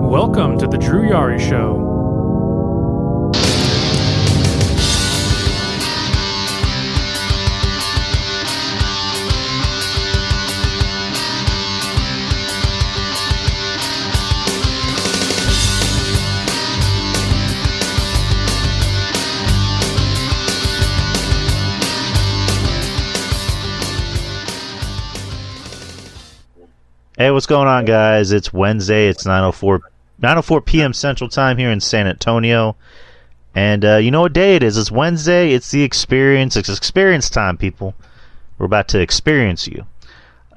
Welcome to the Drew Yari Show. Hey, what's going on, guys? It's Wednesday. It's 9:04 p.m. Central Time here in San Antonio. And you know what day it is? It's Wednesday. It's the experience. It's experience time, people. We're about to experience you.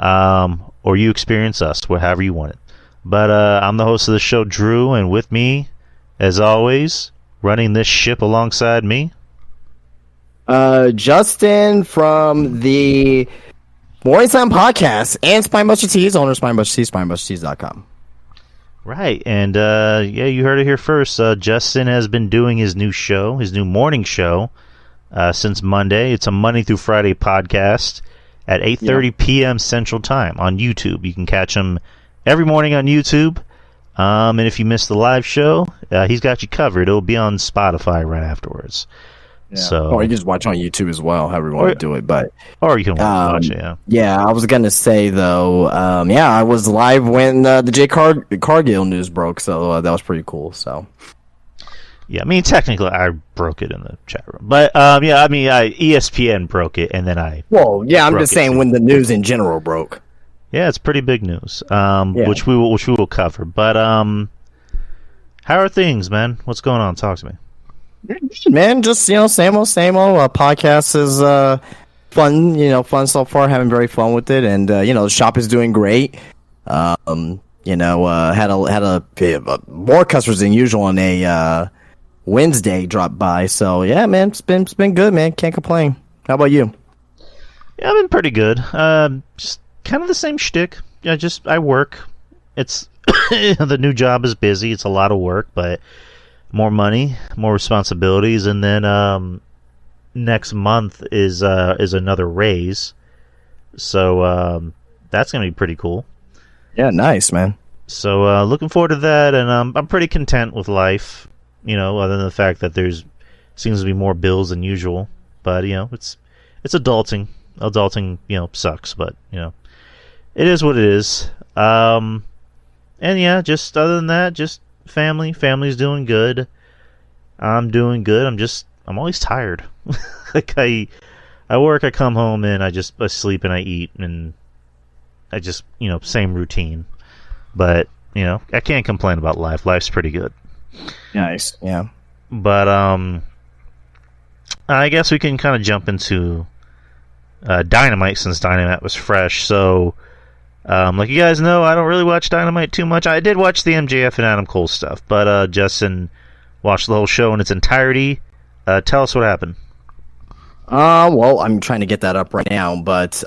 Or you experience us, however you want it. But I'm the host of the show, Drew, and with me, as always, running this ship alongside me, Justin from the Morning Time Podcast and Spinebuster Tees, owner of Spinebuster Tees, SpinebusterTees.com. Right, and yeah, you heard it here first. Justin has been doing his new show, his new morning show, since Monday. It's a Monday through Friday podcast at 8:30 p.m. Central Time on YouTube. You can catch him every morning on YouTube. And if you missed the live show, he's got you covered. It'll be on Spotify right afterwards. Yeah. So, or you can just watch on YouTube as well, however you want to do it. But or you can watch it, yeah. Yeah, I was going to say, though, I was live when the Cargill news broke, so that was pretty cool. So, yeah, I mean, technically, I broke it in the chat room. But, yeah, I mean, ESPN broke it, and then I'm just saying when the news in general broke. Yeah, it's pretty big news, which we will cover. But, how are things, man? What's going on? Talk to me. Man, just same old. Podcast is fun so far. Having very fun with it, and the shop is doing great. Had more customers than usual on a Wednesday drop by. So yeah, man, it's been good, man. Can't complain. How about you? Yeah, I've been pretty good. Just kind of the same shtick. I work. It's the new job is busy. It's a lot of work, but more money, more responsibilities, and then next month is another raise, so that's gonna be pretty cool. Yeah, nice, man. So looking forward to that, and I'm pretty content with life. Other than the fact that seems to be more bills than usual, but it's adulting. Adulting, sucks, but it is what it is. And yeah, just other than that, just family's doing good. I'm doing good. I'm always tired. Like I work, I come home, and I sleep and I eat, and I just same routine. But I can't complain about life. Life's pretty good. Nice. Yeah. But I guess we can kind of jump into Dynamite, since Dynamite was fresh. So like you guys know, I don't really watch Dynamite too much. I did watch the MJF and Adam Cole stuff, but Justin watched the whole show in its entirety. Tell us what happened. Well, I'm trying to get that up right now, but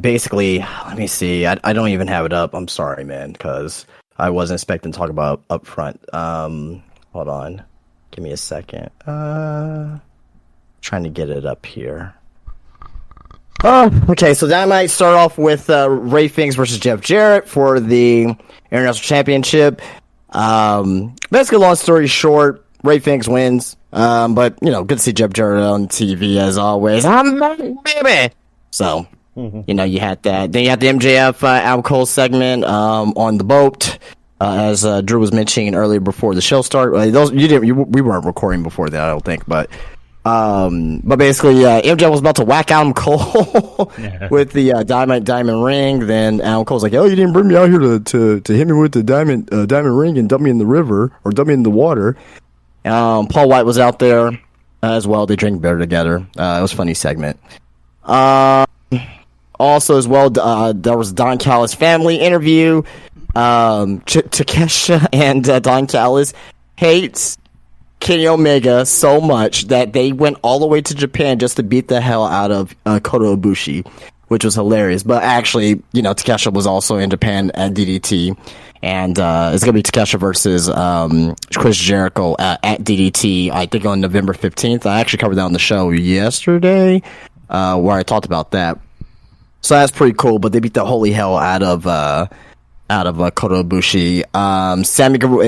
basically, let me see. I don't even have it up. I'm sorry, man, because I wasn't expecting to talk about up front. Hold on. Give me a second. Trying to get it up here. Okay, so that might start off with Ray Phoenix versus Jeff Jarrett for the International Championship. Basically, long story short, Ray Phoenix wins. But, good to see Jeff Jarrett on TV as always. Baby! So, you had that. Then you had the MJF Adam Cole segment on the boat. As Drew was mentioning earlier before the show started. We weren't recording before that, I don't think, but basically, MJ was about to whack Adam Cole with the diamond ring. Then Adam Cole's like, "Oh, you didn't bring me out here to hit me with the diamond ring and dump me in the river or dump me in the water." Paul White was out there as well. They drink beer together. It was a funny segment. Also, as well, there was Don Callis family interview. Takesha and Don Callis hates Kenny Omega so much that they went all the way to Japan just to beat the hell out of Kota Ibushi, which was hilarious. But actually, Takesha was also in Japan at DDT, and it's going to be Takesha versus Chris Jericho at DDT, I think on November 15th. I actually covered that on the show yesterday, where I talked about that. So that's pretty cool, but they beat the holy hell out of out of Kota Ibushi.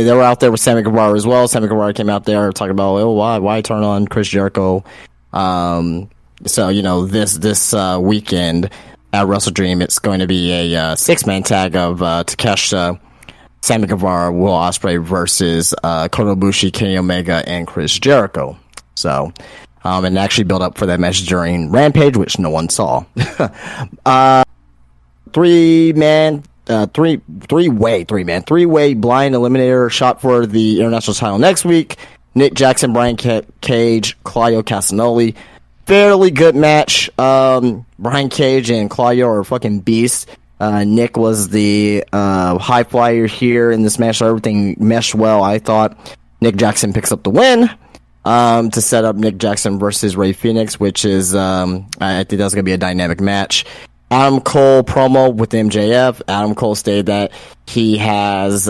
They were out there with Sammy Guevara as well. Sammy Guevara came out there talking about, why turn on Chris Jericho? So, this weekend at Wrestle Dream, it's going to be a 6-man tag of Takeshita, Sammy Guevara, Will Ospreay versus Kota Ibushi, Kenny Omega, and Chris Jericho. So, and actually built up for that match during Rampage, which no one saw. Three-way blind eliminator shot for the international title next week. Nick Jackson, Brian Cage, Claudio Castagnoli. Fairly good match. Brian Cage and Claudio are fucking beasts. Nick was the high flyer here in this match, so everything meshed well. I thought Nick Jackson picks up the win to set up Nick Jackson versus Rey Fenix, which is, I think that's going to be a dynamic match. Adam Cole promo with MJF. Adam Cole stated that he has,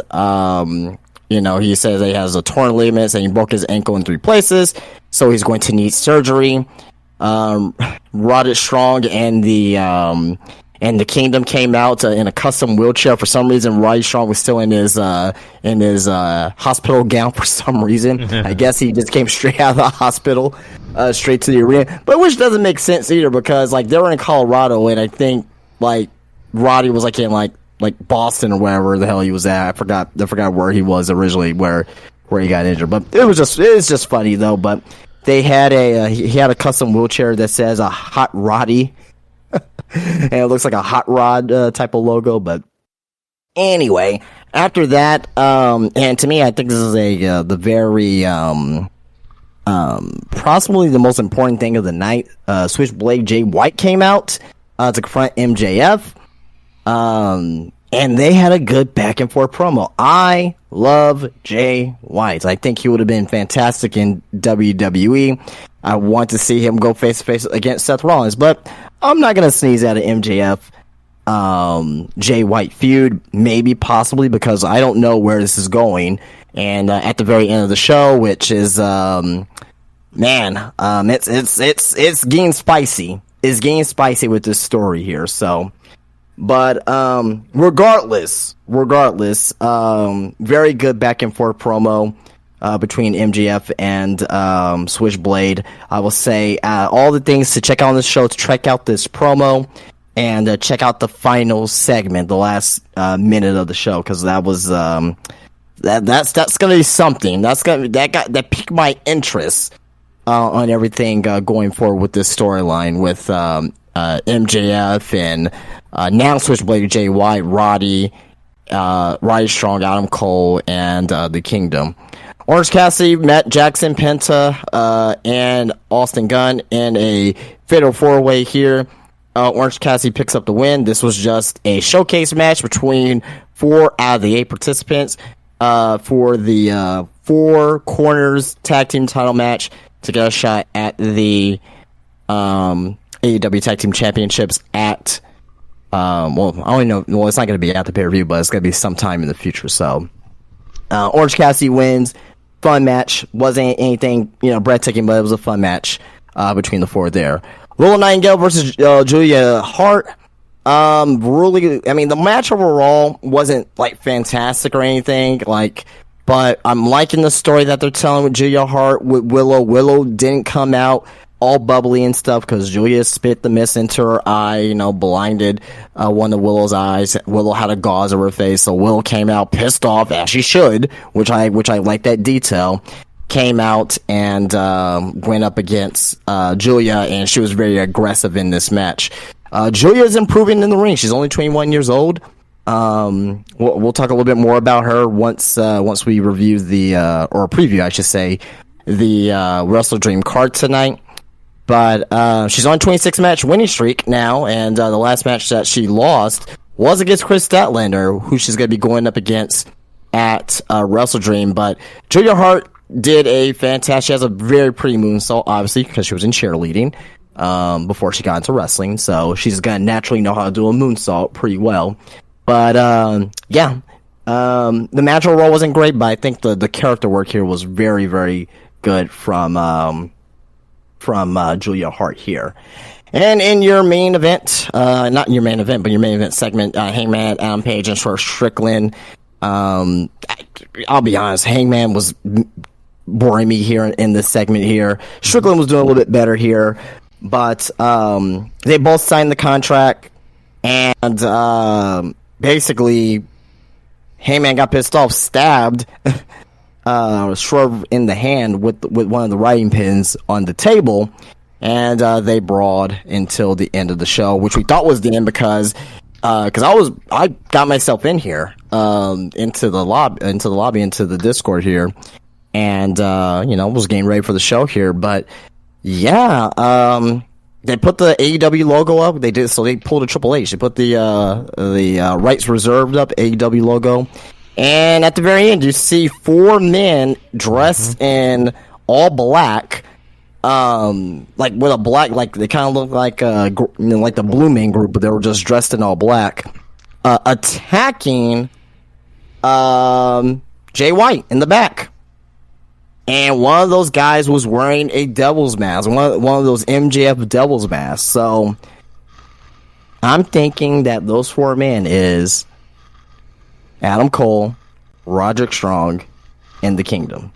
he says he has a torn ligaments and he broke his ankle in 3 places, so he's going to need surgery. Roderick Strong and the Kingdom came out in a custom wheelchair. For some reason, Roddy Strong was still in his hospital gown for some reason. I guess he just came straight out of the hospital, straight to the arena. But which doesn't make sense either, because they were in Colorado, and I think Roddy was in Boston or wherever the hell he was at. I forgot where he was originally, where he got injured. But it was just funny though. But they had he had a custom wheelchair that says a Hot Roddy. And it looks like a hot rod type of logo. But anyway, after that, and to me, I think this is the very possibly the most important thing of the night. Switchblade Jay White came out to confront MJF, and they had a good back and forth promo. I love Jay White. I think he would have been fantastic in WWE. I want to see him go face to face against Seth Rollins, but I'm not going to sneeze at an MJF Jay White feud, maybe possibly, because I don't know where this is going. And at the very end of the show, which is it's getting spicy. It's getting spicy with this story here. So, but regardless, very good back and forth promo between MJF and Switchblade. I will say all the things to check out on this show, to check out this promo, and check out the final segment, the last minute of the show, because that was that's gonna be something. That piqued my interest on everything going forward with this storyline with MJF and now Switchblade Jay White, Roddy Strong, Adam Cole, and the Kingdom. Orange Cassidy met Jackson, Penta, and Austin Gunn in a fatal 4-way here. Orange Cassidy picks up the win. This was just a showcase match between 4 out of the 8 participants for the 4 corners tag team title match to get a shot at the AEW Tag Team Championships at I don't know. Well, it's not going to be at the pay-per-view, but it's going to be sometime in the future. So Orange Cassidy wins. Fun match. Wasn't anything breathtaking, but it was a fun match between the 4 there. Willow Nightingale versus Julia Hart. Really, I mean, the match overall wasn't fantastic or anything, but I'm liking the story that they're telling with Julia Hart with Willow. Willow didn't come out all bubbly and stuff because Julia spit the mist into her eye, blinded one of Willow's eyes. Willow had a gauze over her face, so Willow came out pissed off, as she should, which I like that detail. Came out and went up against Julia, and she was very aggressive in this match. Julia is improving in the ring. She's only 21 years old. We'll talk a little bit more about her once we review or preview, I should say, the Wrestle Dream card tonight. But she's on a 26-match winning streak now, and the last match that she lost was against Chris Statlander, who she's going to be going up against at Wrestle Dream. But Julia Hart did a fantastic. She has a very pretty moonsault, obviously, because she was in cheerleading before she got into wrestling. So she's going to naturally know how to do a moonsault pretty well. But the match overall wasn't great, but I think the character work here was very, very good from Julia Hart here. And in your main event, not in your main event, but your main event segment, Hangman, Adam Page, and Swerve Strickland. I'll be honest, Hangman was boring me here in this segment here. Strickland was doing a little bit better here, but they both signed the contract, and basically, Hangman got pissed off, stabbed Swerve in the hand with one of the writing pins on the table. And they brawled until the end of the show, which we thought was the end because I got myself in here into the lobby, into the Discord here, and was getting ready for the show here. But yeah, they put the AEW logo up. They pulled a Triple H. They put the rights reserved up, AEW logo, and at the very end, you see 4 men dressed in all black. Like with a black, like they kind of look like like the Blue Man Group, but they were just dressed in all black, attacking Jay White in the back, and one of those guys was wearing a devil's mask, one of those MJF devil's masks. So I'm thinking that those 4 men is Adam Cole, Roderick Strong, and the Kingdom.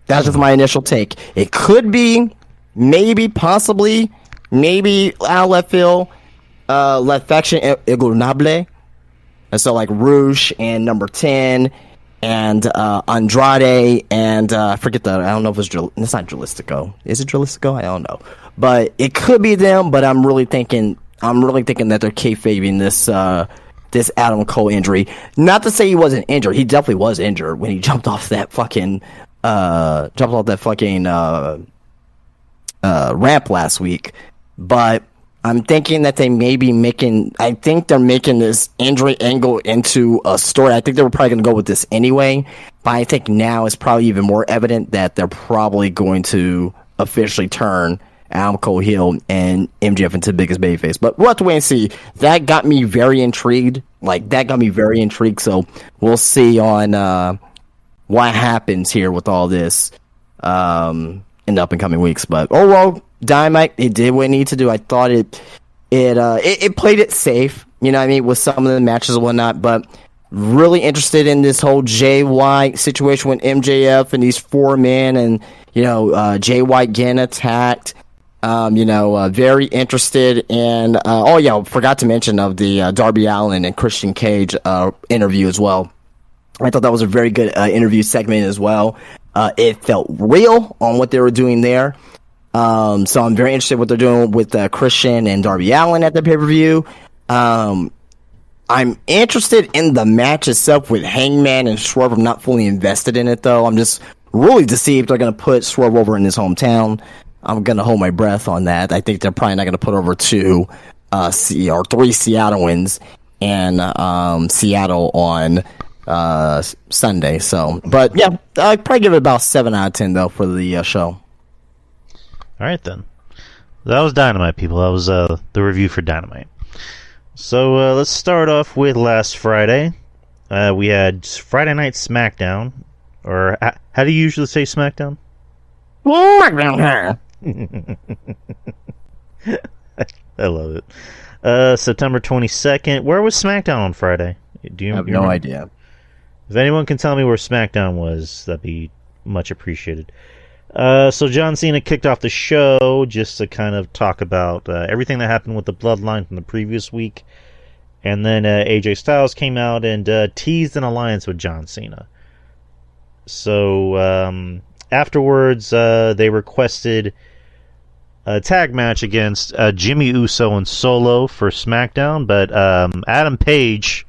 That's just my initial take. It could be, maybe, possibly, maybe out left field, left faction, Ignorable. And so, like, Rouge and number 10 and Andrade and I forget I don't know if it's not Drilistico. Is it Drilistico? I don't know. But it could be them, but I'm really thinking that they're kayfabing this Adam Cole injury. Not to say he wasn't injured. He definitely was injured when he jumped off that fucking ramp last week, but I'm thinking that they may be making this injury angle into a story. I think they were probably going to go with this anyway, but I think now it's probably even more evident that they're probably going to officially turn Adam Cole heel and MJF into the biggest babyface. But we'll have to wait and see. That got me very intrigued. So we'll see on what happens here with all this in the up and coming weeks. But overall, Dynamite, it did what it needed to do. I thought it played it safe, you know what I mean, with some of the matches and whatnot, but really interested in this whole Jay White situation with MJF and these 4 men and, Jay White getting attacked. Very interested in, forgot to mention of the Darby Allin and Christian Cage interview as well. I thought that was a very good interview segment as well. It felt real on what they were doing there. So I'm very interested in what they're doing with Christian and Darby Allin at the pay-per-view. I'm interested in the match itself with Hangman and Swerve. I'm not fully invested in it, though. I'm just really to see if they're going to put Swerve over in his hometown. I'm going to hold my breath on that. I think they're probably not going to put over 3 Seattleans and Seattle on Sunday. So, but yeah, I'd probably give it about 7 out of 10 though for the show. All right then, that was Dynamite, people. That was the review for Dynamite. So let's start off with last Friday. We had Friday Night SmackDown, or how do you usually say SmackDown? SmackDown. I love it. September 22nd. Where was SmackDown on Friday? Do you I have no idea. If anyone can tell me where SmackDown was, that'd be much appreciated. So John Cena kicked off the show just to kind of talk about everything that happened with the Bloodline from the previous week. And then AJ Styles came out and teased an alliance with John Cena. So afterwards, they requested a tag match against Jimmy Uso and Solo for SmackDown, but Adam Pearce,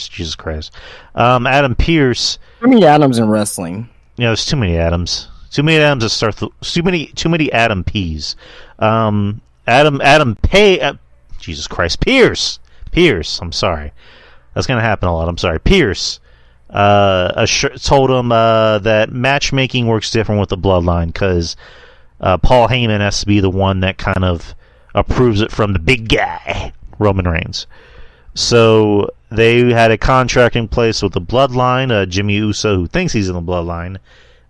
Jesus Christ. Adam Pearce. How many Adams in wrestling? Yeah, there's too many Adams. Too many Adams to start. Too many Adam P's. Jesus Christ, Pierce. I'm sorry. That's gonna happen a lot. I'm sorry, Pierce. Told him that matchmaking works different with the Bloodline because Paul Heyman has to be the one that kind of approves it from the big guy, Roman Reigns. So they had a contract in place with the Bloodline, Jimmy Uso, who thinks he's in the Bloodline,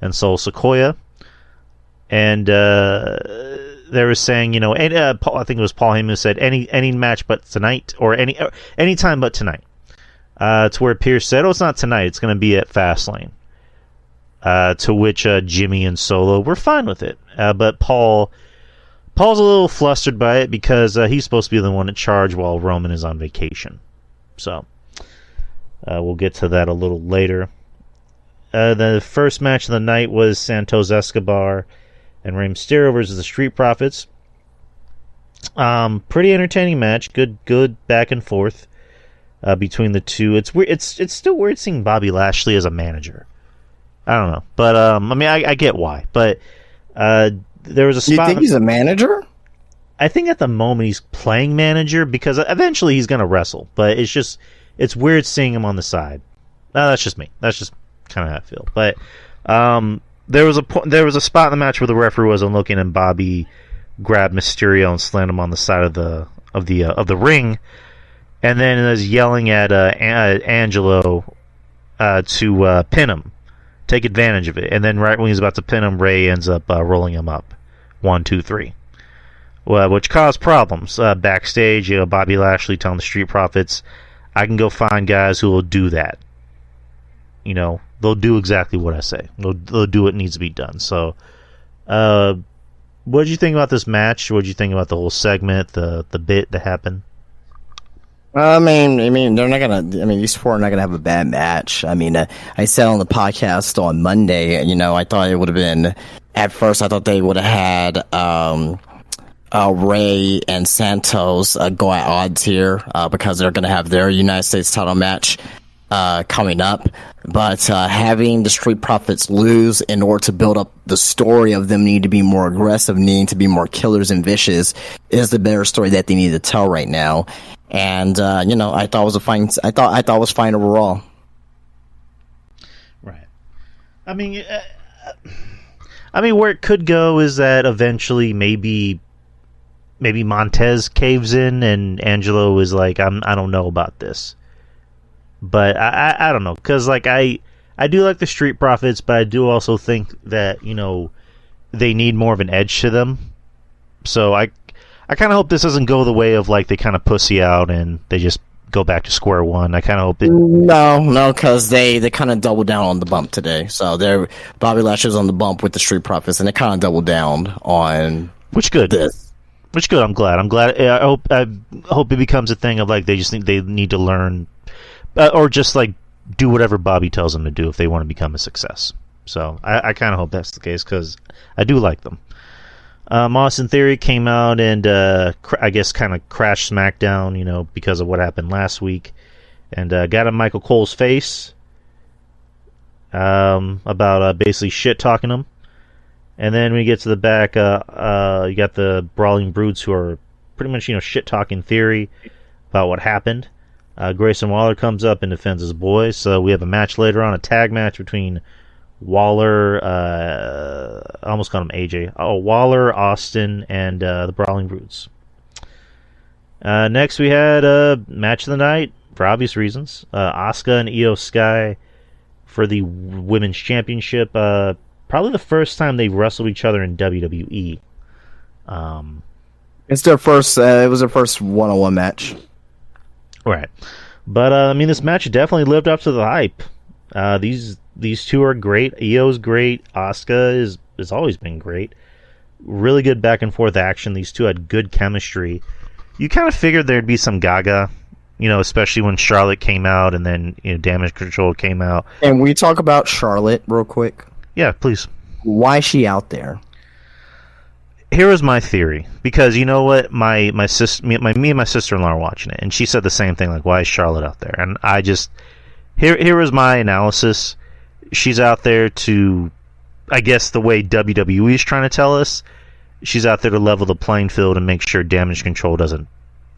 and Sol Sequoia. And they were saying, Paul, I think it was Paul Heyman who said any match but tonight, or any time but tonight. To where Pierce said, it's not tonight, it's going to be at Fastlane. To which Jimmy and Solo were fine with it. But Paul's a little flustered by it because he's supposed to be the one in charge while Roman is on vacation. So, we'll get to that a little later. The first match of the night was Santos Escobar and Rey Mysterio versus the Street Profits. Pretty entertaining match. Good back and forth between the two. It's weird. It's still weird seeing Bobby Lashley as a manager. I don't know, but I get why. But there was a spot. You think he's a manager? I think at the moment he's playing manager because eventually he's going to wrestle. But it's weird seeing him on the side. That's just me. That's just kind of how I feel. But there was a spot in the match where the referee wasn't looking, and Bobby grabbed Mysterio and slammed him on the side of the ring, and then was yelling at Angelo to pin him, take advantage of it. And then right when he's about to pin him, Ray ends up rolling him up, 1, 2, 3. Well, which caused problems backstage. Bobby Lashley telling the Street Profits, "I can go find guys who will do that. They'll do exactly what I say. They'll do what needs to be done." So, what did you think about this match? What did you think about the whole segment, the bit that happened? I mean, they're not gonna. These four are not gonna have a bad match. I said on the podcast on Monday, I thought it would have been. At first, I thought they would have had Ray and Santos go at odds here because they're gonna have their United States title match coming up. But having the Street Profits lose in order to build up the story of them needing to be more aggressive, needing to be more killers and vicious, is the better story that they need to tell right now. And I thought it was fine. I thought it was fine overall. Right. Where it could go is that eventually maybe Montez caves in and Angelo is like, I don't know about this. But I don't know, because I do like the Street Profits, but I do also think that they need more of an edge to them. So I kind of hope this doesn't go the way of they kind of pussy out and they just go back to square one. I kind of hope it. No, because they kind of doubled down on the bump today. So Bobby Lashley's on the bump with the Street Profits, and they kind of doubled down on which good. This. Which good. I'm glad. I hope it becomes a thing of they just think they need to learn. Or just do whatever Bobby tells them to do if they want to become a success. So I kind of hope that's the case because I do like them. Austin Theory came out and I guess kind of crashed SmackDown, because of what happened last week, and got in Michael Cole's face about basically shit talking him. And then when you get to the back, you got the Brawling Brutes who are pretty much shit talking Theory about what happened. Grayson Waller comes up and defends his boys. So we have a match later on, a tag match between Waller, I almost called him AJ. Waller, Austin, and the Brawling Brutes. Next we had a match of the night, for obvious reasons. Asuka and Io Sky for the Women's Championship. Probably the first time they've wrestled each other in WWE. It's their first. It was their first one-on-one match. Right, but this match definitely lived up to the hype. These two are great. Io's great. Asuka has always been great. Really good back and forth action. These two had good chemistry. You kind of figured there'd be some gaga, especially when Charlotte came out and then Damage Control came out. And we talk about Charlotte real quick. Yeah, please. Why is she out there? Here is my theory, because you know what, me and my sister-in-law are watching it, and she said the same thing, why is Charlotte out there? And I just here is my analysis. She's out there to, I guess, the way WWE is trying to tell us, she's out there to level the playing field and make sure Damage Control doesn't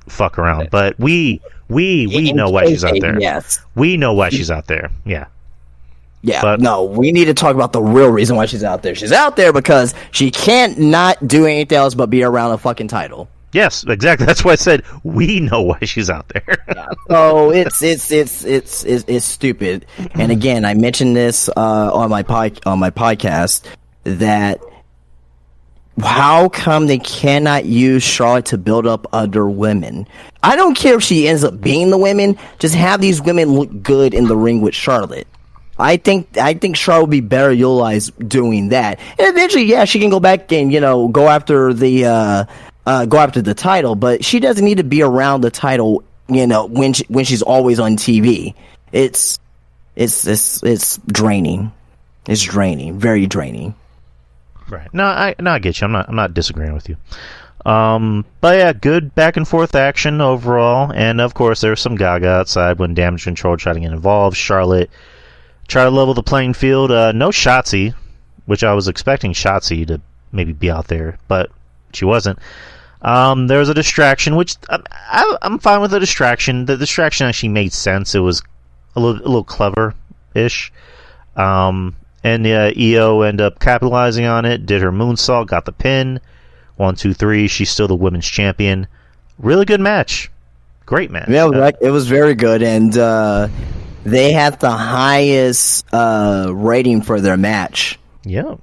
fuck around. But we know why she's out there. Yes, we know why she's out there. Yeah. Yeah, but no, we need to talk about the real reason why she's out there. She's out there because she can't not do anything else but be around a fucking title. Yes, exactly. That's why I said we know why she's out there. Yeah, so it's stupid. And again, I mentioned this on my podcast that how come they cannot use Charlotte to build up other women? I don't care if she ends up being the women. Just have these women look good in the ring with Charlotte. I think Charlotte would be better utilized doing that. And eventually, yeah, she can go back and go after the title, but she doesn't need to be around the title. When she's always on TV, it's draining. It's draining, very draining. Right. No, I get you. I'm not disagreeing with you. But yeah, good back and forth action overall, and of course there was some gaga outside when Damage Control tried to get involved. Charlotte tried to level the playing field. No Shotzi, which I was expecting Shotzi to maybe be out there, but she wasn't. There was a distraction, which I'm fine with the distraction. The distraction actually made sense. It was a little clever-ish. And EO ended up capitalizing on it, did her moonsault, got the pin. 1, 2, 3. She's still the women's champion. Really good match. Great match. Yeah, it was very good, and they had the highest rating for their match. Yeah.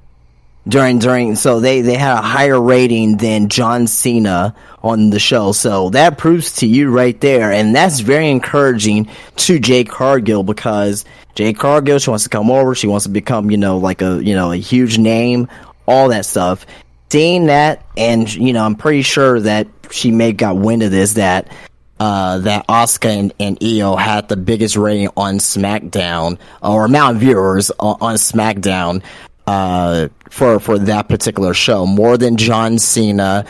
So they had a higher rating than John Cena on the show. So that proves to you right there, and that's very encouraging to Jade Cargill, because Jade Cargill, she wants to come over, she wants to become, a huge name, all that stuff. Seeing that, and I'm pretty sure that she may got wind of this, that Asuka and Io had the biggest rating on SmackDown, or amount of viewers on SmackDown. For that particular show, more than John Cena,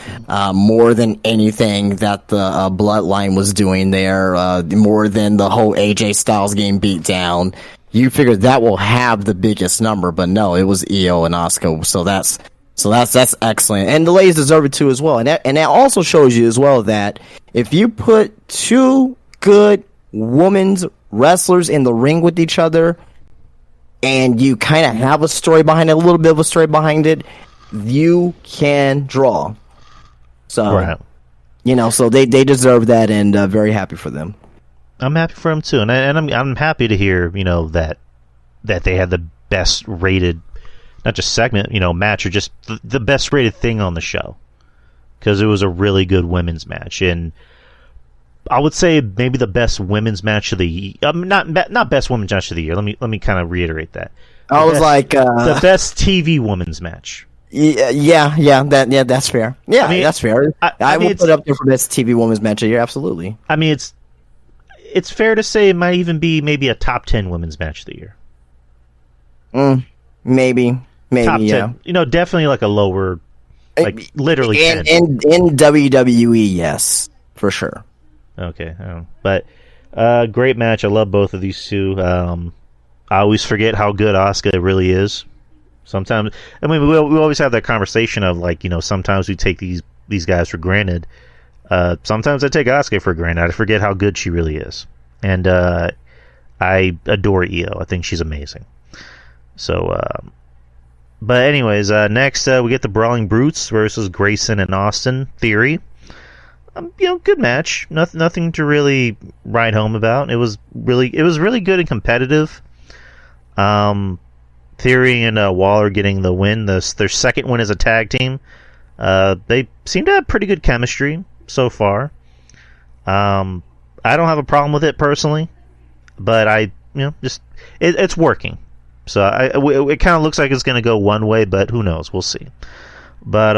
more than anything that the Bloodline was doing there, more than the whole AJ Styles getting beat down. You figured that will have the biggest number, but no, it was Io and Asuka. So that's excellent, and the ladies deserve it too as well. And that also shows you as well that if you put two good women's wrestlers in the ring with each other, and you kind of have a story behind it, a little bit of a story behind it, you can draw. So, right. So they deserve that, and very happy for them. I'm happy for them too, and I'm happy to hear that they had the best rated, not just segment, match, or just the best rated thing on the show, because it was a really good women's match, and I would say maybe the best women's match of the year. Not best women's match of the year. Let me kind of reiterate that. The best TV women's match. That's fair. Yeah, that's fair. I will put up there for best TV women's match of the year. Absolutely. I mean, it's fair to say it might even be maybe a top 10 women's match of the year. Maybe top 10. 10. Definitely like a lower, like literally 10. In WWE, yes, for sure. Okay, but great match. I love both of these two. I always forget how good Asuka really is. Sometimes, I mean, we always have that conversation of sometimes we take these guys for granted. Sometimes I take Asuka for granted. I forget how good she really is, and I adore Io. I think she's amazing. So, but anyways, next we get the Brawling Brutes versus Grayson and Austin Theory. Good match. Nothing to really write home about. It was really good and competitive. Theory and Waller getting the win. Their second win as a tag team. They seem to have pretty good chemistry so far. I don't have a problem with it personally, but it's working. So it kind of looks like it's going to go one way, but who knows? We'll see. But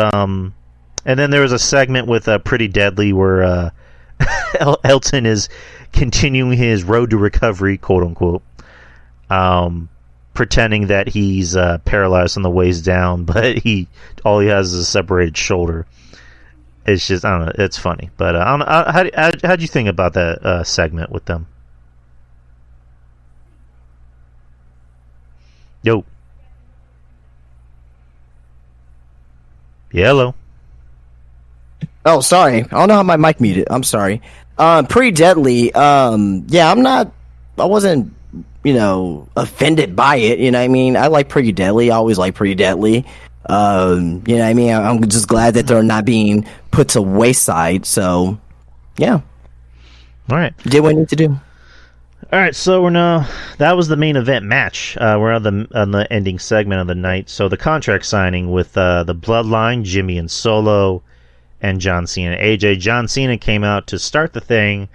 and then there was a segment with Pretty Deadly where Elton is continuing his road to recovery, quote unquote, pretending that he's paralyzed on the waist down, but all he has is a separated shoulder. It's just, I don't know, it's funny. But I don't know, how'd you think about that segment with them? Yo. Hello. Oh, sorry. I don't know how my mic muted. I'm sorry. Pretty Deadly. I wasn't, offended by it. You know what I mean? I like Pretty Deadly. I always like Pretty Deadly. You know what I mean? I'm just glad that they're not being put to wayside. So, yeah. All right. Did what I need to do. All right, so we're now. That was the main event match. We're on the ending segment of the night. So the contract signing with the Bloodline, Jimmy and Solo, and John Cena, AJ. John Cena came out to start the thing.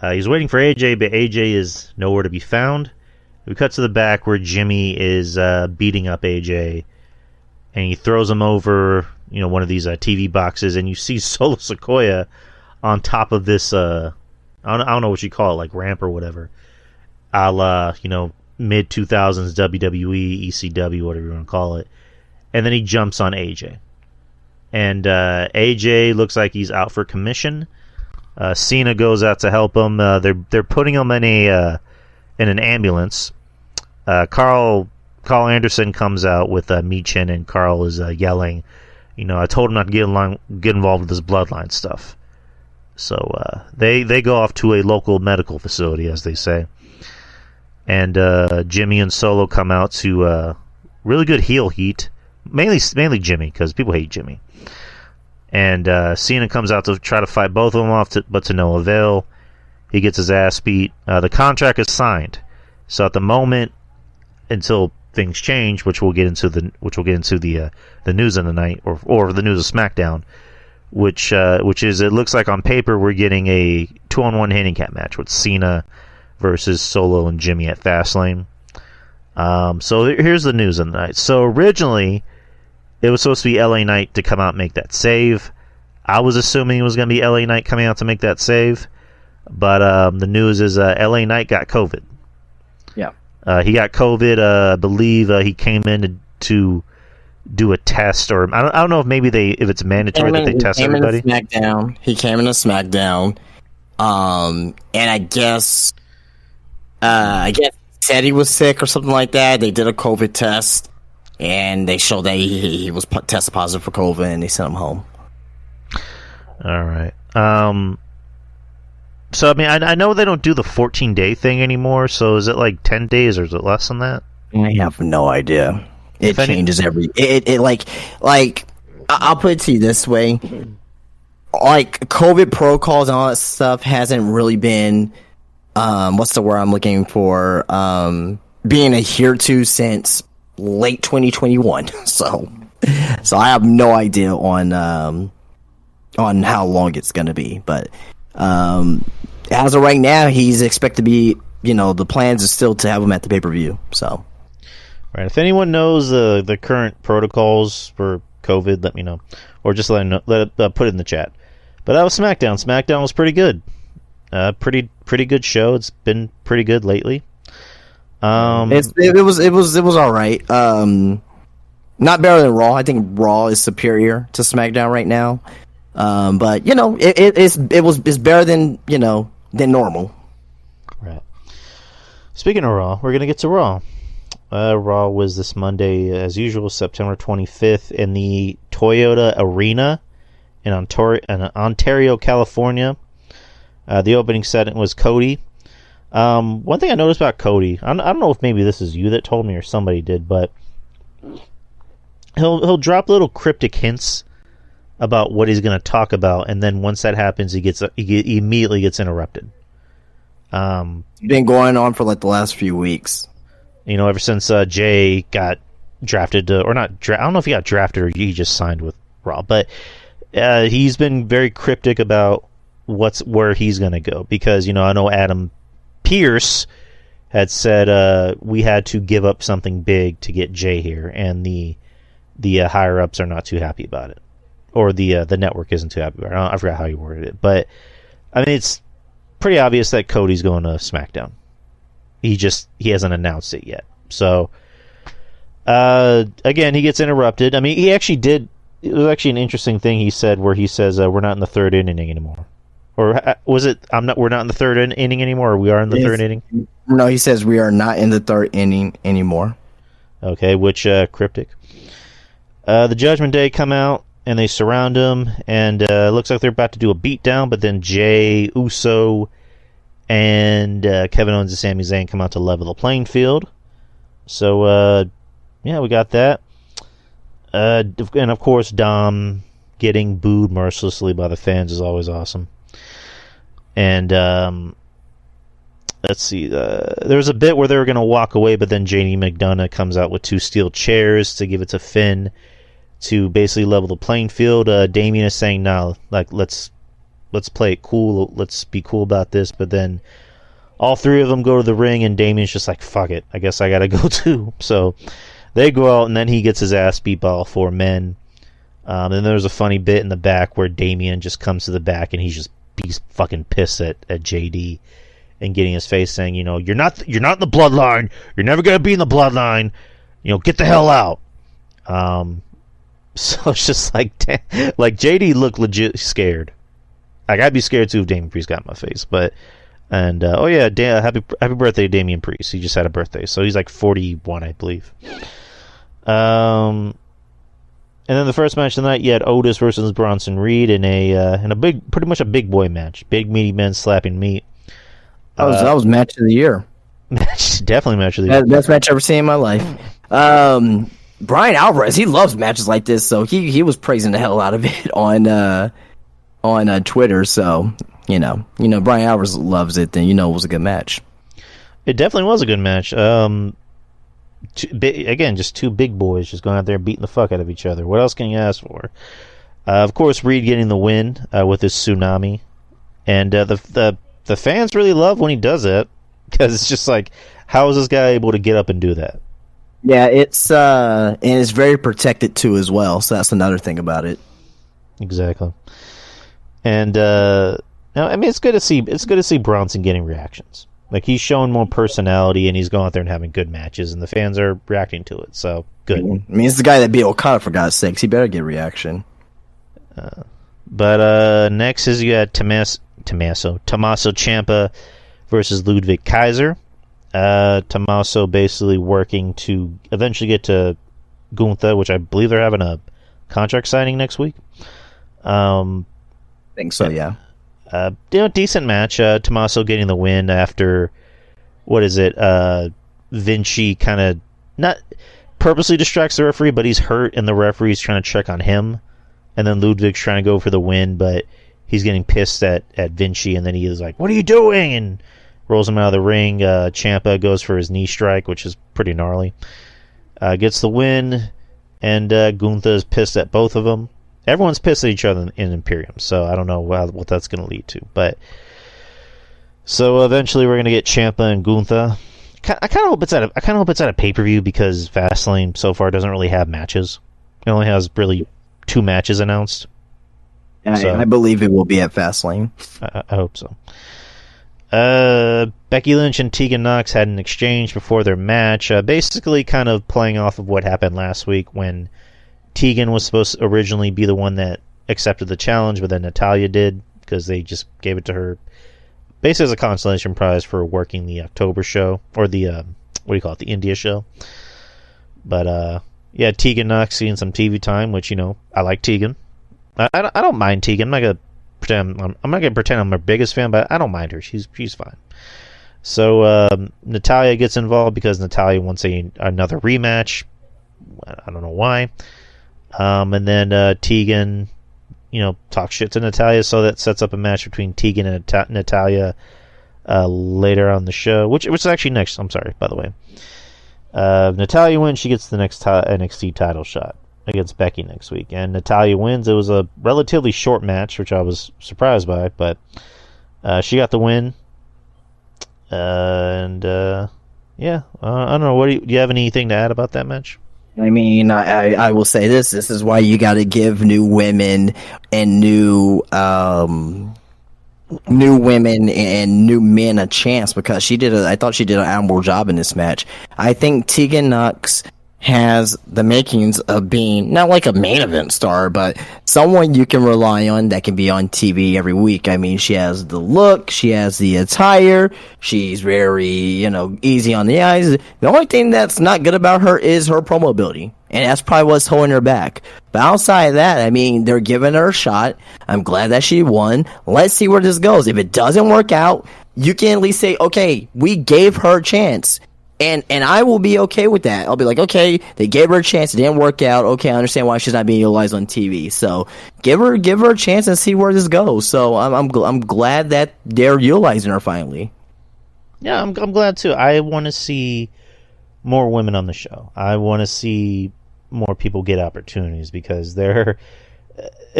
He's waiting for AJ, but AJ is nowhere to be found. We cut to the back where Jimmy is beating up AJ, and he throws him over, one of these TV boxes, and you see Solo Sikoa on top of this. I don't know what you call it, like ramp or whatever, a la mid 2000s WWE, ECW, whatever you want to call it, and then he jumps on AJ, and AJ looks like he's out for commission. Cena goes out to help him. They're putting him in an ambulance. Carl Anderson comes out with Michin, and Carl is yelling, I told him not to get involved with this bloodline stuff. So they go off to a local medical facility, as they say. And Jimmy and Solo come out to really good heel heat. Mainly Jimmy, because people hate Jimmy. And Cena comes out to try to fight both of them off, but to no avail. He gets his ass beat. The contract is signed. So at the moment, until things change, which we'll get into the news of the night, or the news of SmackDown, which is, it looks like on paper we're getting a 2-on-1 handicap match with Cena versus Solo and Jimmy at Fastlane. So here's the news of the night. So originally it was supposed to be LA Knight to come out and make that save. I was assuming it was going to be LA Knight coming out to make that save, but the news is LA Knight got COVID. Yeah. He got COVID. I believe he came in to do a test, or I don't know if it's mandatory that they test everybody. He came into SmackDown, and I guess he said he was sick or something like that. They did a COVID test, and they showed that he was tested positive for COVID, and they sent him home. All right. So, I mean, I know they don't do the 14-day thing anymore, so is it like 10 days or is it less than that? I have no idea. It changes I'll put it to you this way. Like, COVID protocols and all that stuff hasn't really been, what's the word I'm looking for, being adhered to since late 2021. So I have no idea on how long it's going to be, but as of right now, he's expected to be, the plans are still to have him at the pay-per-view. So, right. If anyone knows the current protocols for COVID, let me know, or just put it in the chat. But that was SmackDown. SmackDown was pretty good. Pretty good show. It's been pretty good lately. It was all right. Not better than Raw. I think Raw is superior to SmackDown right now. But it's better than than normal. Right. Speaking of Raw, we're gonna get to Raw. Raw was this Monday, as usual, September 25th, in the Toyota Arena in Ontario, California. The opening segment was Cody. One thing I noticed about Cody, I don't know if maybe this is you that told me or somebody did, but he'll drop little cryptic hints about what he's going to talk about, and then once that happens, he immediately gets interrupted. Been going on for like the last few weeks. Ever since Jay got drafted, or not? I don't know if he got drafted or he just signed with Raw, but he's been very cryptic about where he's going to go, because I know Adam Pearce had said we had to give up something big to get Jay here, and the higher ups are not too happy about it. Or the network isn't too happy about it. I forgot how you worded it, but I mean, it's pretty obvious that Cody's going to SmackDown. He hasn't announced it yet. So again, he gets interrupted. I mean, he actually did. It was actually an interesting thing he said, where he says we're not in the third inning anymore, or was it we're not in the third inning anymore, or we are in the third inning? No, he says we are not in the third inning anymore. Okay, which cryptic. The Judgment Day come out, and they surround him, and it looks like they're about to do a beatdown, but then Jay Uso and Kevin Owens and Sami Zayn come out to level the playing field. So, we got that. And, of course, Dom getting booed mercilessly by the fans is always awesome. And let's see. There was a bit where they were going to walk away, but then JD McDonough comes out with 2 steel chairs to give it to Finn to basically level the playing field. Damien is saying, "No, like let's play it cool. Let's be cool about this." But then all 3 of them go to the ring, and Damien's just like, "Fuck it, I guess I gotta go too." So they go out, and then he gets his ass beat by all 4 men. And there's a funny bit in the back where Damien just comes to the back, and he's fucking pissed at JD and getting his face saying, "You know, you're not in the bloodline. You're never gonna be in the bloodline. You know, get the hell out." So it's just like JD looked legit scared. Like, I'd be scared too if Damian Priest got in my face. But happy birthday, Damian Priest. He just had a birthday, so he's like 41, I believe. And then the first match of the night, you had Otis versus Bronson Reed in a pretty much a big boy match. Big meaty men slapping meat. That was match of the year. Definitely match of the year. Best match I've ever seen in my life. Brian Alvarez, he loves matches like this, so he was praising the hell out of it on Twitter. So you know, Brian Alvarez loves it. Then it was a good match. It definitely was a good match. Just 2 big boys just going out there beating the fuck out of each other. What else can you ask for? Of course, Reed getting the win with his tsunami, and the fans really love when he does it, because it's just like, how is this guy able to get up and do that? Yeah, and it's very protected too as well. So that's another thing about it. Exactly. And it's good to see Bronson getting reactions. Like, he's showing more personality, and he's going out there and having good matches, and the fans are reacting to it. So good. I mean, it's the guy that beat Okada, for God's sakes. He better get reaction. But next is you had Tommaso Ciampa versus Ludwig Kaiser. Tommaso basically working to eventually get to Gunther, which I believe they're having a contract signing next week. I think so, yeah. Decent match. Tommaso getting the win after, Vinci kind of not purposely distracts the referee, but he's hurt, and the referee's trying to check on him, and then Ludwig's trying to go for the win, but he's getting pissed at Vinci, and then he is like, "What are you doing?" and rolls him out of the ring. Ciampa goes for his knee strike, which is pretty gnarly. Gets the win, and Gunther's pissed at both of them. Everyone's pissed at each other in Imperium, so I don't know what that's going to lead to. But so eventually, we're going to get Ciampa and Gunther. I kind of hope it's at a pay-per-view, because Fastlane so far doesn't really have matches. It only has really 2 matches announced. I believe it will be at Fastlane. I hope so. Becky Lynch and Tegan Nox had an exchange before their match, basically kind of playing off of what happened last week when Tegan was supposed to originally be the one that accepted the challenge, but then Natalya did, because they just gave it to her basically as a consolation prize for working the October show, or the the India show. But Tegan Nox seeing some TV time, which I like Tegan. I don't mind Tegan. I'm not gonna pretend I'm her biggest fan, but I don't mind her. She's fine. So Natalya gets involved because Natalya wants another rematch. I don't know why. And then Tegan, talks shit to Natalya, so that sets up a match between Tegan and Natalya later on the show, which is actually next. I'm sorry, by the way. Natalya wins, she gets the next NXT title shot against Becky next week, and Natalya wins. It was a relatively short match, which I was surprised by, but she got the win. I don't know. Do you have anything to add about that match? I mean, I will say this. This is why you got to give new women and new women and new men a chance, because I thought she did an admirable job in this match. I think Tegan Nox has the makings of being not like a main event star, but someone you can rely on that can be on TV every week. I mean, she has the look, she has the attire, she's very, easy on the eyes. The only thing that's not good about her is her promo ability, and that's probably what's holding her back. But outside of that, I mean, they're giving her a shot. I'm glad that she won. Let's see where this goes. If it doesn't work out, you can at least say, okay, we gave her a chance. And I will be okay with that. I'll be like, okay, they gave her a chance, it didn't work out. Okay, I understand why she's not being utilized on TV. So give her a chance and see where this goes. So I'm glad that they're utilizing her finally. Yeah, I'm glad too. I want to see more women on the show. I want to see more people get opportunities because it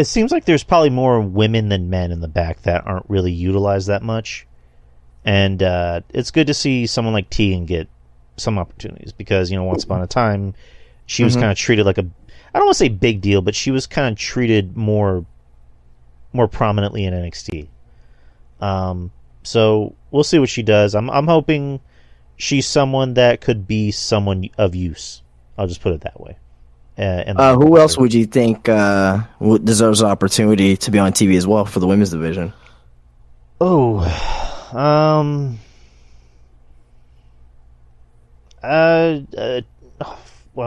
seems like there's probably more women than men in the back that aren't really utilized that much. And it's good to see someone like Tegan get some opportunities because, once upon a time, she was kind of treated like I don't want to say big deal, but she was kind of treated more prominently in NXT. So we'll see what she does. I'm hoping she's someone that could be someone of use. I'll just put it that way. Who else would you think deserves an opportunity to be on TV as well for the women's division? Why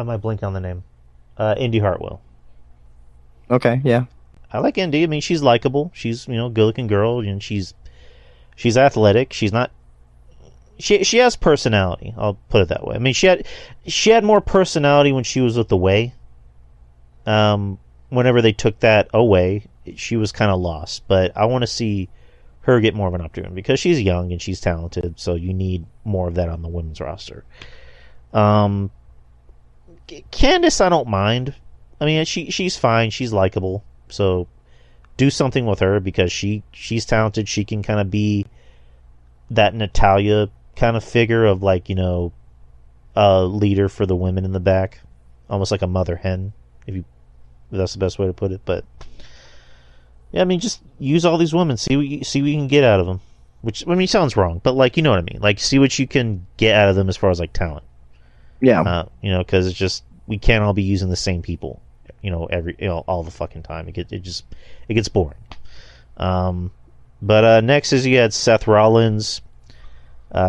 am I blanking on the name? Indy Hartwell. Okay, yeah. I like Indy. I mean, she's likable. She's, good-looking girl, and she's athletic. She's not. She has personality. I'll put it that way. I mean, she had more personality when she was with the Way. Whenever they took that away, she was kind of lost. But I want to see her get more of an opportunity because she's young and she's talented. So you need more of that on the women's roster. Candice, I don't mind. I mean, she's fine. She's likable. So do something with her because she's talented. She can kind of be that Natalia kind of figure of a leader for the women in the back, almost like a mother hen, if that's the best way to put it. But yeah, I mean, just use all these women, see what you can get out of them. Which sounds wrong, but you know what I mean. See what you can get out of them as far as talent. Yeah. Because it's just we can't all be using the same people. All the fucking time. It gets boring. But next is you had Seth Rollins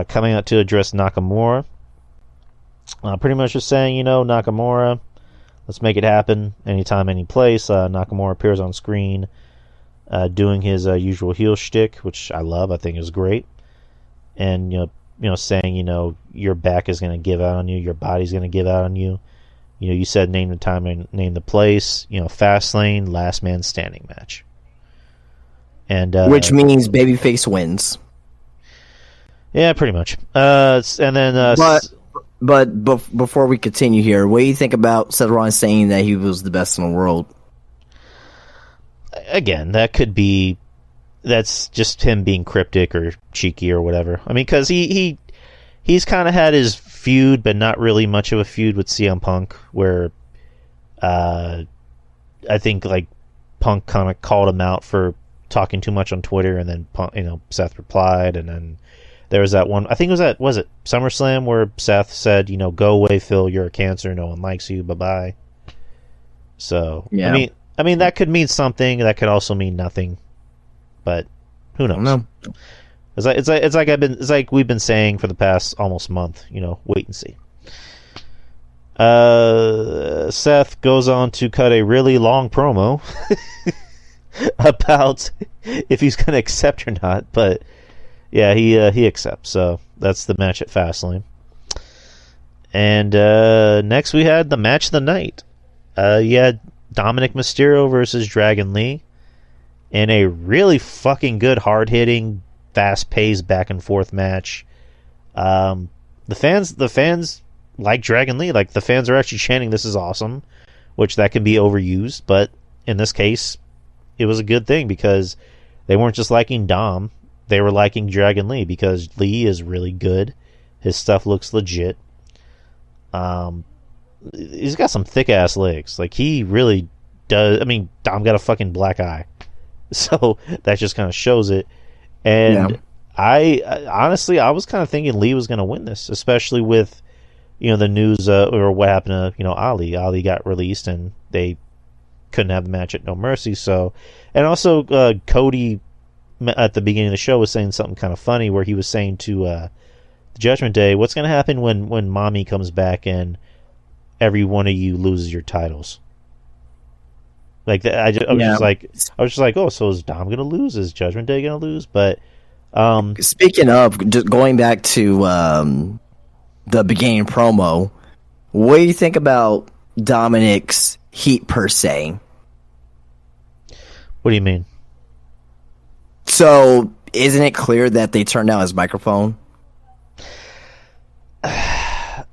coming out to address Nakamura. Pretty much just saying, Nakamura, let's make it happen anytime, any place. Nakamura appears on screen doing his usual heel shtick, which I love. I think is great. And, saying, your back is going to give out on you, your body's going to give out on you. You said name the time and name the place. Fastlane, last man standing match. And which means babyface wins. Yeah, pretty much. And then, but before we continue here, what do you think about Seth Rollins saying that he was the best in the world? Again, that's just him being cryptic or cheeky or whatever. I mean, because he's kind of had his feud, but not really much of a feud with CM Punk, where I think Punk kind of called him out for talking too much on Twitter, and then Punk, Seth replied, and then there was that one. I think was it SummerSlam where Seth said, "Go away, Phil. You're a cancer. No one likes you. Bye bye." So yeah. I mean that could mean something. That could also mean nothing. But who knows? No. It's like we've been saying for the past almost month. Wait and see. Seth goes on to cut a really long promo about if he's going to accept or not. But yeah, he accepts. So that's the match at Fastlane. And next we had the match of the night. You had Dominic Mysterio versus Dragon Lee in a really fucking good, hard-hitting, fast-paced, back-and-forth match. The fans like Dragon Lee. The fans are actually chanting, "This is awesome," which that can be overused, but in this case, it was a good thing because they weren't just liking Dom. They were liking Dragon Lee because Lee is really good. His stuff looks legit. He's got some thick-ass legs. He really does. I mean, Dom got a fucking black eye. So that just kind of shows it. And yeah. I honestly, I was kind of thinking Lee was going to win this, especially with, the news or what happened to, Ali. Ali got released and they couldn't have the match at No Mercy. So, and also Cody at the beginning of the show was saying something kind of funny where he was saying to Judgment Day, what's going to happen when Mommy comes back and every one of you loses your titles? I was just like, oh, so is Dom gonna lose? Is Judgment Day gonna lose? But speaking of, just going back to the beginning promo, what do you think about Dominic's heat per se? What do you mean? So, isn't it clear that they turned down his microphone?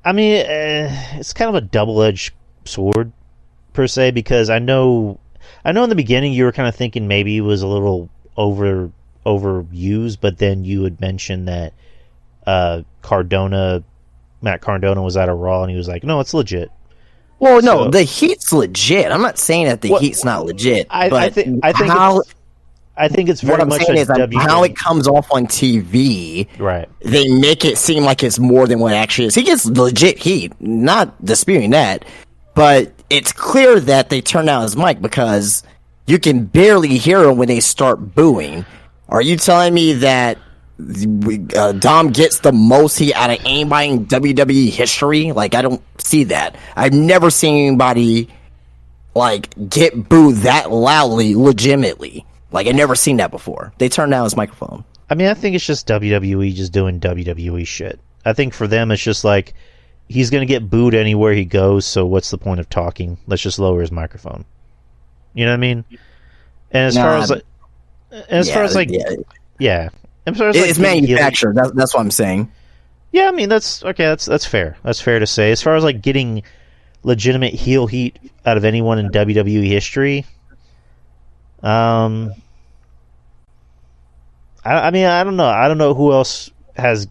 I mean, it's kind of a double-edged sword per se, because I know in the beginning you were kind of thinking maybe it was a little overused, but then you had mentioned that Matt Cardona was at a Raw and he was like, no, it's legit. Well, no, the heat's legit. I'm not saying that the heat's not legit. I think it's very much how it comes off on TV. Right. They make it seem like it's more than what it actually is. He gets legit heat, not disputing that, but it's clear that they turned down his mic because you can barely hear him when they start booing. Are you telling me that Dom gets the most heat out of anybody in WWE history? Like, I don't see that. I've never seen anybody like get booed that loudly, legitimately. Like, I've never seen that before. They turned down his microphone. I mean, I think it's just WWE just doing WWE shit. I think for them, it's just like, he's going to get booed anywhere he goes, so what's the point of talking? Let's just lower his microphone. You know what I mean? And as far as it's manufactured. That's what I'm saying. Yeah, I mean, that's fair. That's fair to say. As far as like getting legitimate heel heat out of anyone in WWE history, I mean, I don't know. I don't know who else has.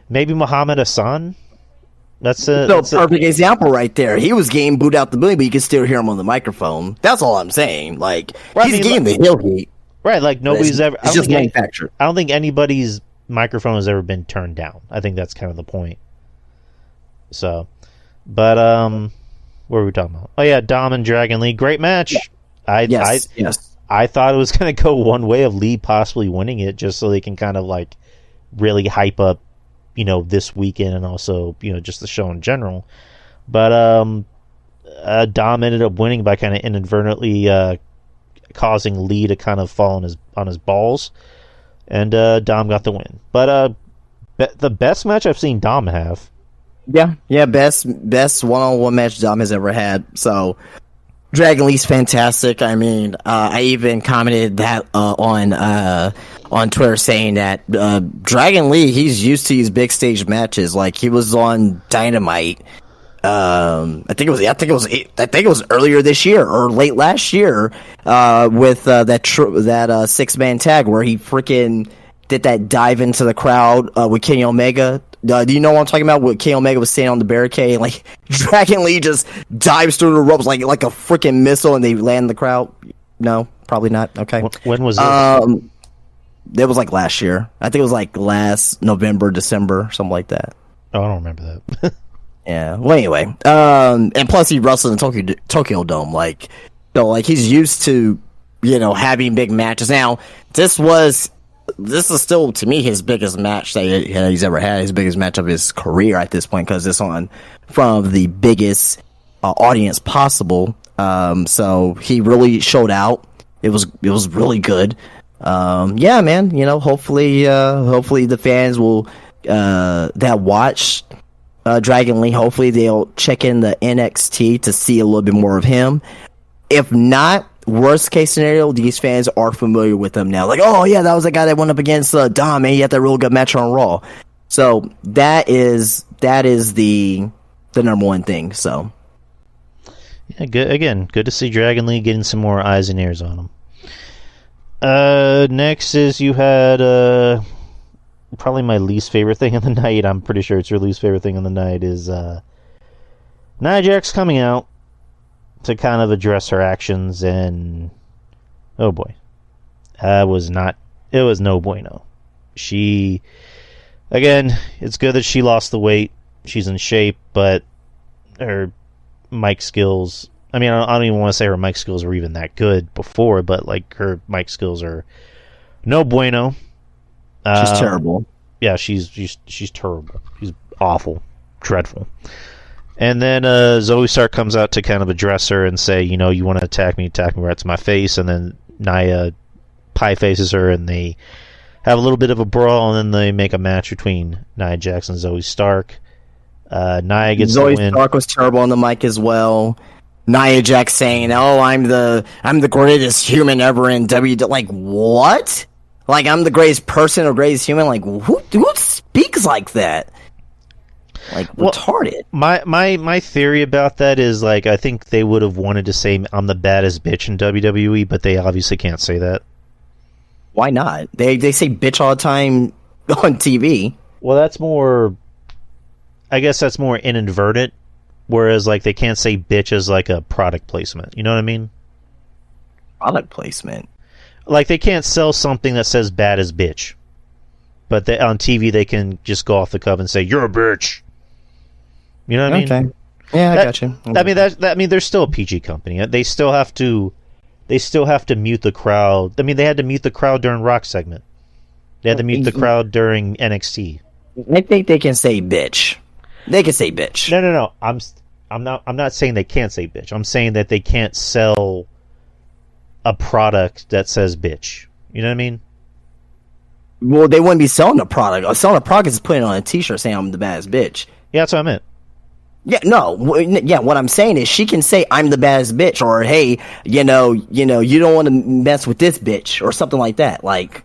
Maybe Muhammad Hassan. That's a perfect example right there. He was getting booed out the building, but you can still hear him on the microphone. That's all I'm saying. Like, he's getting the heel heat. Right, like nobody's ever. It's just manufactured. I don't think anybody's microphone has ever been turned down. I think that's kind of the point. So, but what were we talking about? Oh yeah, Dom and Dragon Lee, great match. Yeah. I thought it was going to go one way of Lee possibly winning it, just so they can kind of like really hype up, this weekend and also just the show in general. But Dom ended up winning by kind of inadvertently causing Lee to kind of fall on his balls, and Dom got the win. But the best match I've seen Dom have. Yeah, best one-on-one match Dom has ever had. So Dragon Lee's fantastic. I mean, I even commented that on Twitter saying that Dragon Lee, he's used to these big stage matches. Like, he was on Dynamite. I think it was earlier this year or late last year with that 6-man tag where he freaking did that dive into the crowd with Kenny Omega. Do you know what I'm talking about? When Kenny Omega was standing on the barricade, and like Dragon Lee just dives through the ropes like a freaking missile, and they land in the crowd. No, probably not. Okay. When was it? It was like last year. I think it was like last November, December, something like that. Oh, I don't remember that. Yeah. Well, anyway, and plus he wrestled in Tokyo Dome, like, he's used to, having big matches. Now, this is still to me his biggest match that he's ever had, his biggest match of his career at this point, because it's on from the biggest audience possible. So he really showed out. It was really good. Yeah, man. Hopefully the fans will that watch Dragon Lee, hopefully they'll check in the NXT to see a little bit more of him. If not, worst case scenario, these fans are familiar with him now. Like, oh yeah, that was the guy that went up against Dom, and he had that real good match on Raw. So that is the number one thing. So yeah, good to see Dragon Lee getting some more eyes and ears on him. Next is you had probably my least favorite thing of the night. I'm pretty sure it's your least favorite thing of the night is Nia Jax coming out to kind of address her actions, and oh boy, it was no bueno. She, again, it's good that she lost the weight. She's in shape, but her mic skills, I mean, I don't even want to say her mic skills were even that good before, but like her mic skills are no bueno. She's terrible. Yeah, she's terrible. She's awful, dreadful. And then Zoe Stark comes out to kind of address her and say, you want to attack me right to my face. And then Nia pie faces her, and they have a little bit of a brawl, and then they make a match between Nia Jax and Zoe Stark. Nia gets Zoe the win. Stark was terrible on the mic as well. Nia Jax saying, "Oh, I'm the greatest human ever in WWE." Like, what? Like, I'm the greatest person or greatest human? Like, who speaks like that? Like, retarded. My theory about that is, like, I think they would have wanted to say I'm the baddest bitch in WWE, but they obviously can't say that. Why not? They say bitch all the time on TV. Well, that's more... I guess that's more inadvertent, whereas, like, they can't say bitch as, like, a product placement. You know what I mean? Product placement? Like, they can't sell something that says bad as bitch. But on TV, they can just go off the cuff and say, you're a bitch. You know what I mean? Okay. Yeah, I got you. I mean, they're still a PG company. They still have to mute the crowd. I mean, they had to mute the crowd during Rock segment. They had to mute the crowd during NXT. I think they can say bitch. They can say bitch. No. I'm not saying they can't say bitch. I'm saying that they can't sell a product that says bitch. You know what I mean? Well, they wouldn't be selling a product. Selling a product is putting on a T-shirt saying I'm the baddest bitch. Yeah, that's what I meant. Yeah, no, yeah. What I'm saying is, she can say I'm the baddest bitch, or hey, you don't want to mess with this bitch, or something like that. Like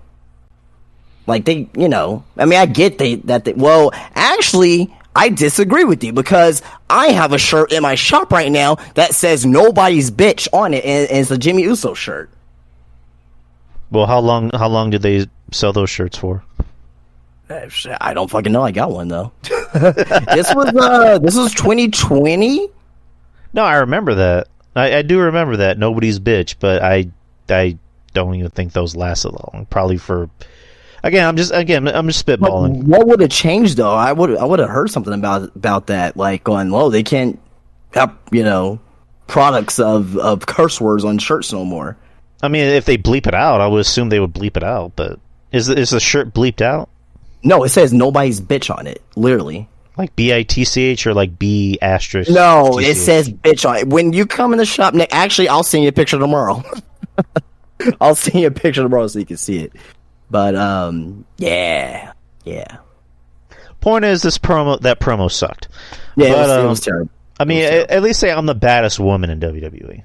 they, I mean, I get that. Well, actually, I disagree with you because I have a shirt in my shop right now that says nobody's bitch on it, and it's a Jimmy Uso shirt. Well, how long did they sell those shirts for? I don't fucking know. I got one though. This was 2020. No, I remember that. I do remember that. Nobody's bitch, but I don't even think those lasted long. Probably for I'm just spitballing. What would have changed though? I would have heard something about that, like going, "Whoa, they can't have products of curse words on shirts no more." I mean, if they bleep it out, I would assume they would bleep it out. But is the shirt bleeped out? No, it says nobody's bitch on it, literally. Like BITCH or like B asterisk? No, it says bitch on it. When you come in the shop, Nick, actually, I'll send you a picture tomorrow. I'll send you a picture tomorrow so you can see it. But, yeah. Point is, that promo sucked. Yeah, but, it was terrible. I mean, at least say I'm the baddest woman in WWE.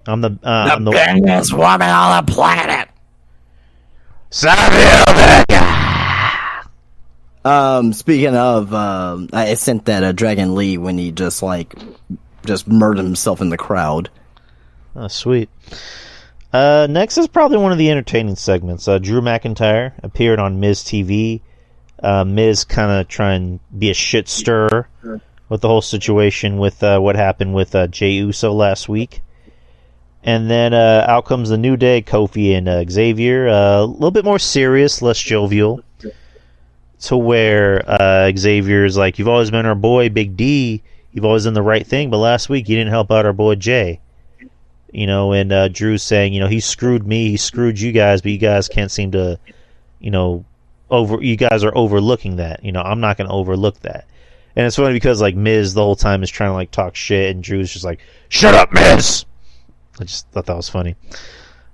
I'm the baddest woman on the planet. Speaking of, I sent that Dragon Lee when he just murdered himself in the crowd. Oh, sweet. Next is probably one of the entertaining segments. Drew McIntyre appeared on Miz TV. Miz kind of trying to be a shit stirrer with the whole situation with what happened with Jey Uso last week. And then out comes the New Day, Kofi and Xavier. A little bit more serious, less jovial. To where Xavier's like, you've always been our boy, Big D. You've always done the right thing, but last week you didn't help out our boy Jay. And Drew's saying, he screwed me, he screwed you guys, but you guys can't seem to, you guys are overlooking that. I'm not going to overlook that. And it's funny because, like, Miz the whole time is trying to, like, talk shit, and Drew's just like, shut up, Miz! I just thought that was funny.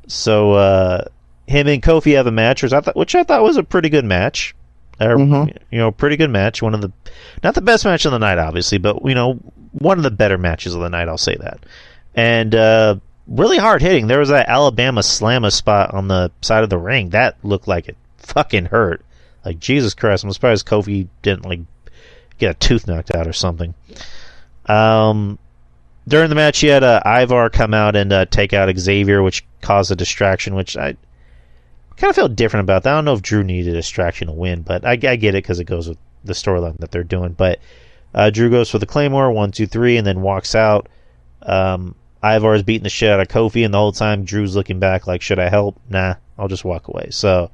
So, him and Kofi have a match, which I thought was a pretty good match. Pretty good match. One of the, not the best match of the night, obviously, but one of the better matches of the night. I'll say that. And really hard hitting. There was that Alabama slammer spot on the side of the ring that looked like it fucking hurt. Like, Jesus Christ! I'm surprised Kofi didn't get a tooth knocked out or something. During the match, he had Ivar come out and take out Xavier, which caused a distraction, which I kind of felt different about that. I don't know if Drew needed a distraction to win, but I get it because it goes with the storyline that they're doing. But Drew goes for the Claymore, 1, 2, 3, and then walks out. Ivar is beating the shit out of Kofi, and the whole time Drew's looking back like, should I help? Nah, I'll just walk away. So,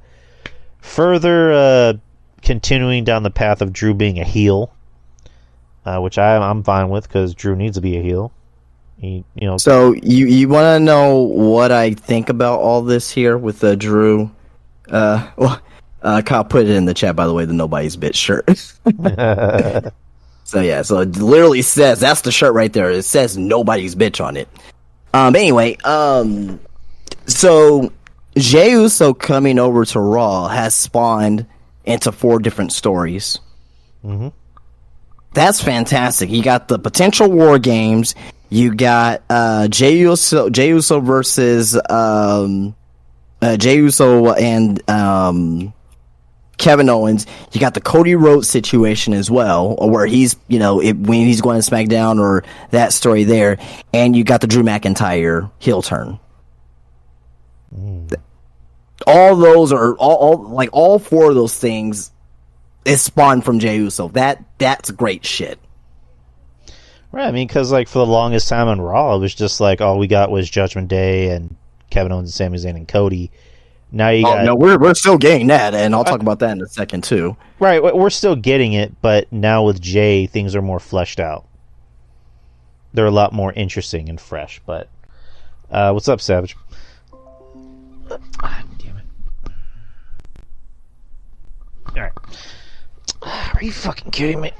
further continuing down the path of Drew being a heel, which I'm fine with because Drew needs to be a heel. So you want to know what I think about all this here with Drew? Kyle put it in the chat, by the way, the Nobody's Bitch shirt. So it literally says, that's the shirt right there. It says Nobody's Bitch on it. Anyway, so Jey Uso coming over to Raw has spawned into 4 different stories. Mm-hmm. That's fantastic. You got the potential War Games. You got Jey Uso versus Jey Uso and Kevin Owens. You got the Cody Rhodes situation as well, or where he's, when he's going to SmackDown, or that story there. And you got the Drew McIntyre heel turn. All those are all four of those things is spawned from Jey Uso. That's great shit. Right, I mean, because for the longest time on Raw, it was just all we got was Judgment Day and Kevin Owens and Sami Zayn and Cody. Now you got... No, we're still getting that, and I'll talk about that in a second too. Right, we're still getting it, but now with Jay, things are more fleshed out. They're a lot more interesting and fresh. But what's up, Savage? Damn it! All right, are you fucking kidding me?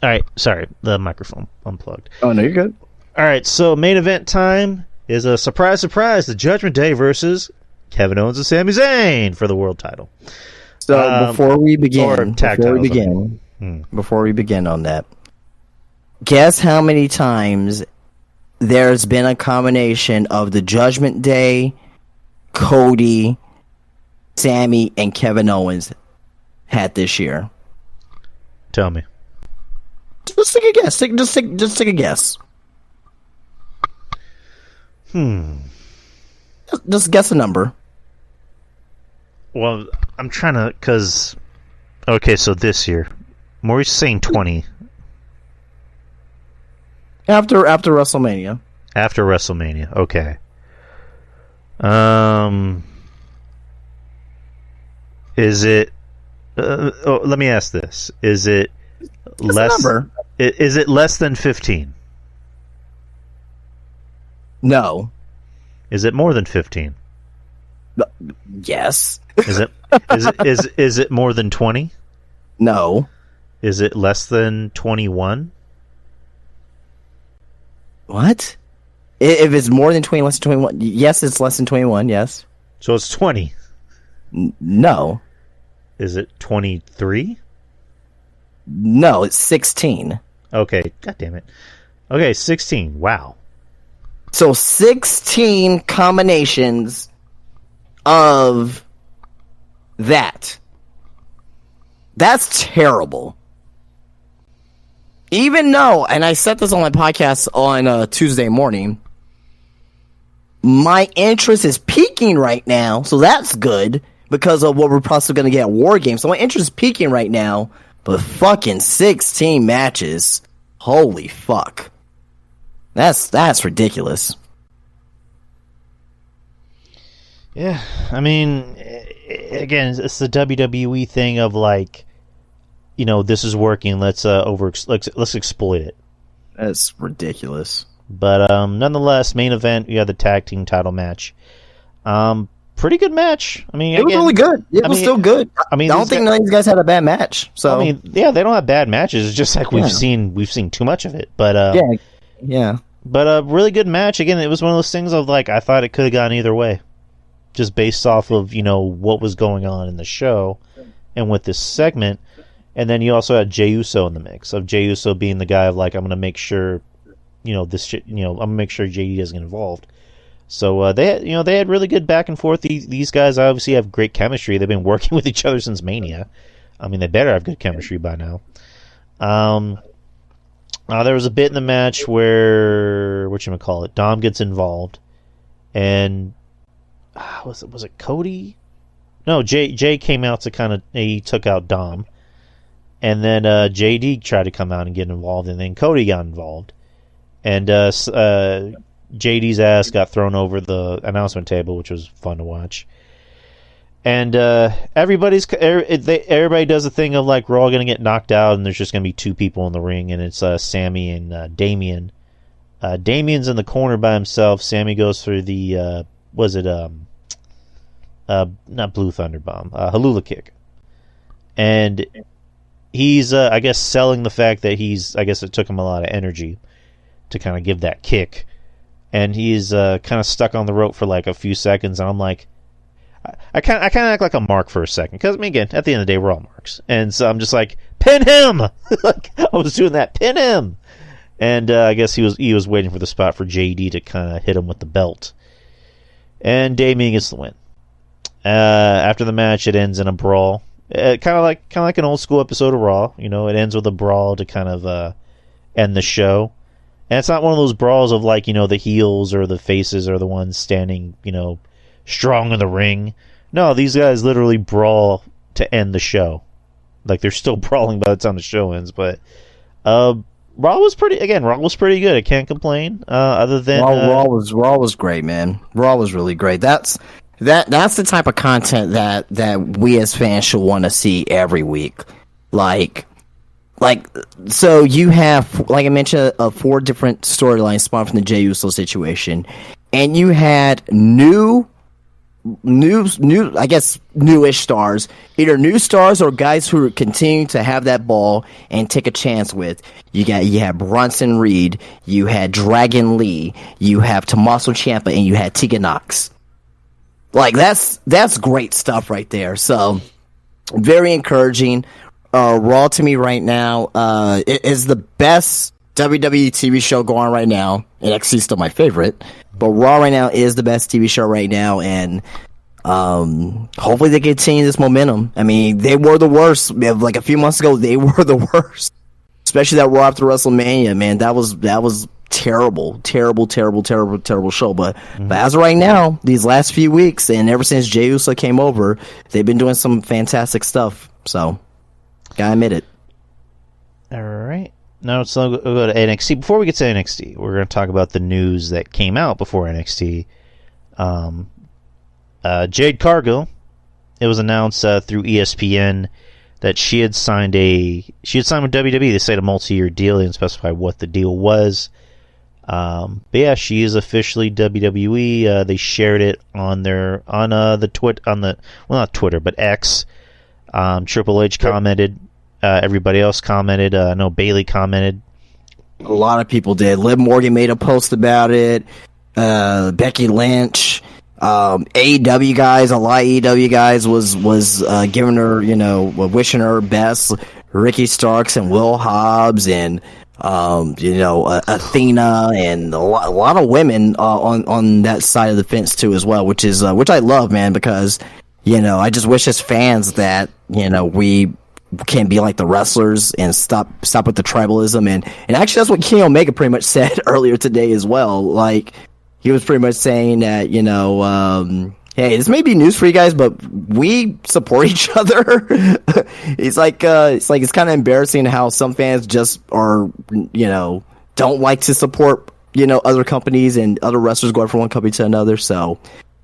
All right, sorry, the microphone unplugged. Oh no, you're good. All right, so main event time is a surprise, the Judgment Day versus Kevin Owens and Sami Zayn for the world title. So before we begin on that, guess how many times there's been a combination of the Judgment Day, Cody, Sami, and Kevin Owens had this year? Tell me. Just take a guess. Just take a guess. Just guess a number. Well, I'm trying to, because... Okay, so this year. Maurice saying 20. After WrestleMania. After WrestleMania, okay. Is it... let me ask this. Is it less... Is it less than 15? No. Is it more than 15? Yes. Is it more than 20? No. Is it less than 21? What? If it's more than 20, less than 21? Yes, it's less than 21, yes. So it's 20. No. Is it 23? No, it's 16. Okay, god damn it. Okay, 16. Wow. So 16 combinations of that. That's terrible. Even though, and I said this on my podcast on Tuesday morning, my interest is peaking right now, so that's good because of what we're possibly going to get at War Games. So my interest is peaking right now, but fucking 16 matches, holy fuck. That's ridiculous. Yeah, I mean, again, it's the WWE thing of this is working. Let's exploit it. That's ridiculous. But nonetheless, main event, you had the tag team title match. Pretty good match. I mean, it was really good. It was still good. I mean, I don't think none of these guys had a bad match. So I mean, yeah, they don't have bad matches. It's just we've seen too much of it. But yeah. But a really good match. Again, it was one of those things of I thought it could have gone either way, just based off of what was going on in the show and with this segment. And then you also had Jey Uso in the mix, of Jey Uso being the guy of I'm going to make sure this shit, I'm going to make sure JD doesn't get involved. So they had really good back and forth. These guys obviously have great chemistry. They've been working with each other since Mania. I mean, they better have good chemistry by now. There was a bit in the match where Dom gets involved, and was it Cody? No, Jay came out to he took out Dom, and then JD tried to come out and get involved, and then Cody got involved, and JD's ass got thrown over the announcement table, which was fun to watch. And everybody does a thing of we're all going to get knocked out, and there's just going to be two people in the ring, and it's Sammy and Damian. Damian's in the corner by himself. Sammy goes for the not Blue Thunder Bomb, Halula Kick, and he's I guess selling the fact that it took him a lot of energy to kind of give that kick, and he's kind of stuck on the rope for a few seconds, and I'm like. I kind of act like a mark for a second, because, again, at the end of the day, we're all marks. And so I'm just pin him! I was doing that, pin him! And I guess he was waiting for the spot for JD to kind of hit him with the belt. And Damien gets the win. After the match, it ends in a brawl. Kind of like an old school episode of Raw. You know, it ends with a brawl to kind of end the show. And it's not one of those brawls of like, you know, the heels or the faces are the ones standing, you know, strong in the ring. No, these guys literally brawl to end the show. Like, they're still brawling by the time the show ends. But Raw was pretty good. I can't complain. Other than Raw was great, man. Raw was really great. That's the type of content that we as fans should want to see every week. So you have, like I mentioned, 4 different storylines spawned from the Jey Uso situation, and you had newish stars, either new stars or guys who continue to have that ball and take a chance with. You had Bronson Reed, you had Dragon Lee, you have Tommaso Ciampa, and you had Tegan Nox. Like, that's great stuff right there. So, very encouraging. Raw to me right now it is the best WWE TV show going right now. NXT is still my favorite, but Raw right now is the best TV show right now, and hopefully they continue this momentum. I mean, they were the worst. Like a few months ago, they were the worst. Especially that Raw after WrestleMania, man. That was terrible show. But as of right now, these last few weeks, and ever since Jey Uso came over, they've been doing some fantastic stuff. So, gotta admit it. All right. Now let's go to NXT. Before we get to NXT, we're going to talk about the news that came out before NXT. Jade Cargill, it was announced through ESPN that she had signed with WWE. They said a multi-year deal. They didn't specify what the deal was. But yeah, she is officially WWE. They shared it on not Twitter, but X. Triple H commented. Everybody else commented. I know Bayley commented. A lot of people did. Liv Morgan made a post about it. Becky Lynch. AEW guys, a lot of AEW guys was giving her, wishing her best. Ricky Starks and Will Hobbs and Athena and a lot of women on that side of the fence too as well, which I love, man, because I just wish as fans that we can't be like the wrestlers and stop with the tribalism and actually that's what Kenny Omega pretty much said earlier today as well. Like, he was pretty much saying that, hey, this may be news for you guys, but we support each other. It's kind of embarrassing how some fans just are, don't like to support, other companies and other wrestlers going from one company to another. So,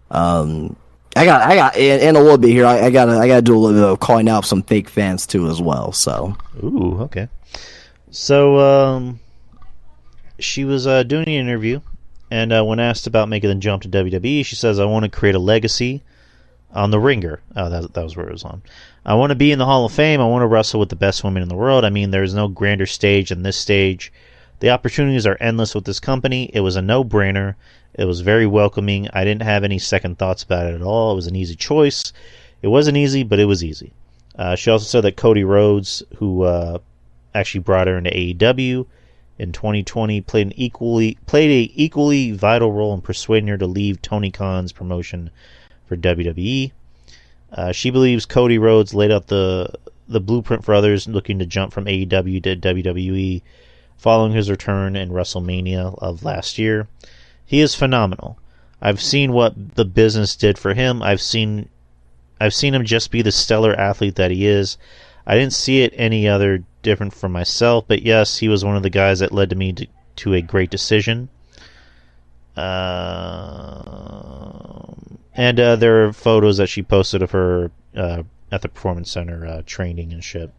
I got in a little bit here. I gotta do a little bit of calling out some fake fans too as well. So, ooh, okay. So, she was doing an interview. And when asked about making the jump to WWE, she says, I want to create a legacy on the ringer. Oh, that was where it was on. I want to be in the Hall of Fame. I want to wrestle with the best women in the world. I mean, there's no grander stage than this stage. The opportunities are endless with this company. It was a no-brainer. It was very welcoming. I didn't have any second thoughts about it at all. It was an easy choice. It wasn't easy, but it was easy. She also said that Cody Rhodes, who actually brought her into AEW, in 2020, played a equally vital role in persuading her to leave Tony Khan's promotion for WWE. She believes Cody Rhodes laid out the blueprint for others looking to jump from AEW to WWE following his return in WrestleMania of last year. He is phenomenal. I've seen what the business did for him. I've seen him just be the stellar athlete that he is. I didn't see it any other different from myself, but yes, he was one of the guys that led me to a great decision. And there are photos that she posted of her at the Performance Center training and shit.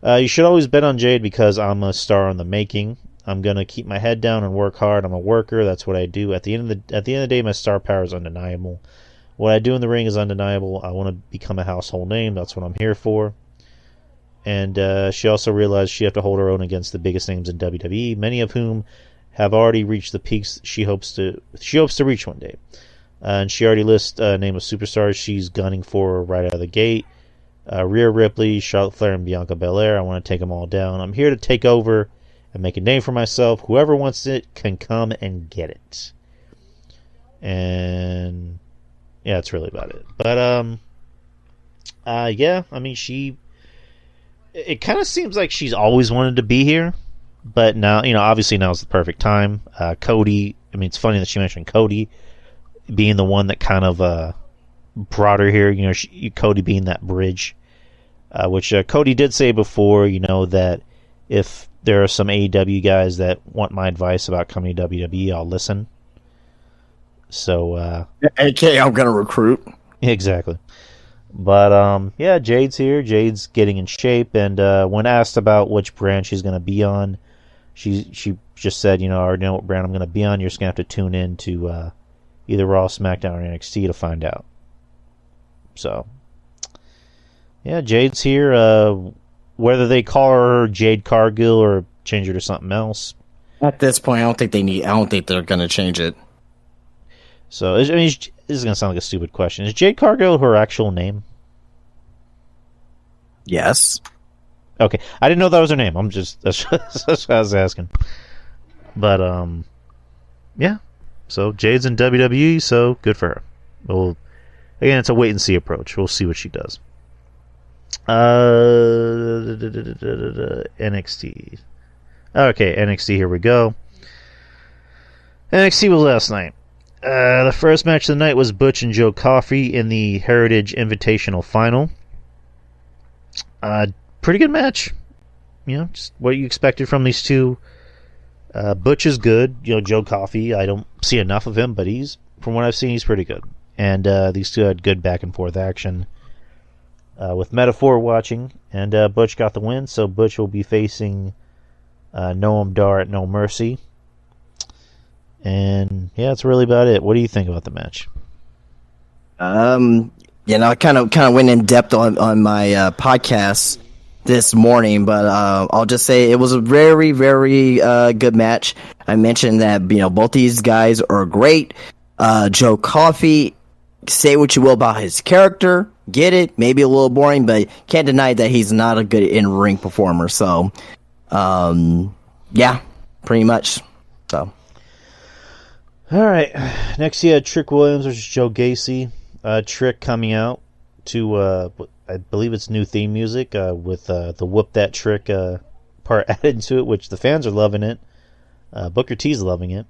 You should always bet on Jade because I'm a star in the making. I'm gonna keep my head down and work hard. I'm a worker. That's what I do. At the end of the day, my star power is undeniable. What I do in the ring is undeniable. I want to become a household name. That's what I'm here for. And she also realized she had to hold her own against the biggest names in WWE, many of whom have already reached the peaks she hopes to reach one day. And she already lists a name of superstars she's gunning for right out of the gate. Rhea Ripley, Charlotte Flair, and Bianca Belair. I want to take them all down. I'm here to take over and make a name for myself. Whoever wants it can come and get it. And Yeah, that's really about it. But yeah, I mean, it kind of seems like she's always wanted to be here, but now, obviously now's the perfect time. Cody, I mean, it's funny that she mentioned Cody being the one that kind of brought her here. Cody being that bridge, which Cody did say before, that if there are some AEW guys that want my advice about coming to WWE, I'll listen. So, AK, I'm gonna recruit. Exactly. But yeah, Jade's here. Jade's getting in shape, and when asked about which brand she's going to be on, she just said, I already know what brand I'm going to be on. You're just going to have to tune in to either Raw, SmackDown, or NXT to find out. So, yeah, Jade's here. Whether they call her Jade Cargill or change her to something else, at this point, I don't think they're going to change it. So, I mean, this is going to sound like a stupid question. Is Jade Cargill her actual name? Yes. Okay. I didn't know that was her name. That's what I was asking. But, yeah. So, Jade's in WWE, so good for her. Well, again, it's a wait-and-see approach. We'll see what she does. NXT. Okay, NXT, here we go. NXT was last night. The first match of the night was Butch and Joe Coffey in the Heritage Invitational Final. Pretty good match. Just what you expected from these two. Butch is good. Joe Coffey, I don't see enough of him, but from what I've seen, he's pretty good. And these two had good back and forth action. With Metaphor watching, and Butch got the win, so Butch will be facing Noam Dar at No Mercy. And yeah, that's really about it. What do you think about the match? I kind of went in depth on my podcast this morning, but I'll just say it was a very, very good match. I mentioned that both these guys are great. Joe Coffey, say what you will about his character, get it, maybe a little boring, but can't deny that he's not a good in-ring performer. So, yeah, pretty much. So. All right. Next, you had Trick Williams versus Joe Gacy. Trick coming out to, I believe it's new theme music with the Whoop That Trick part added into it, which the fans are loving it. Booker T's loving it.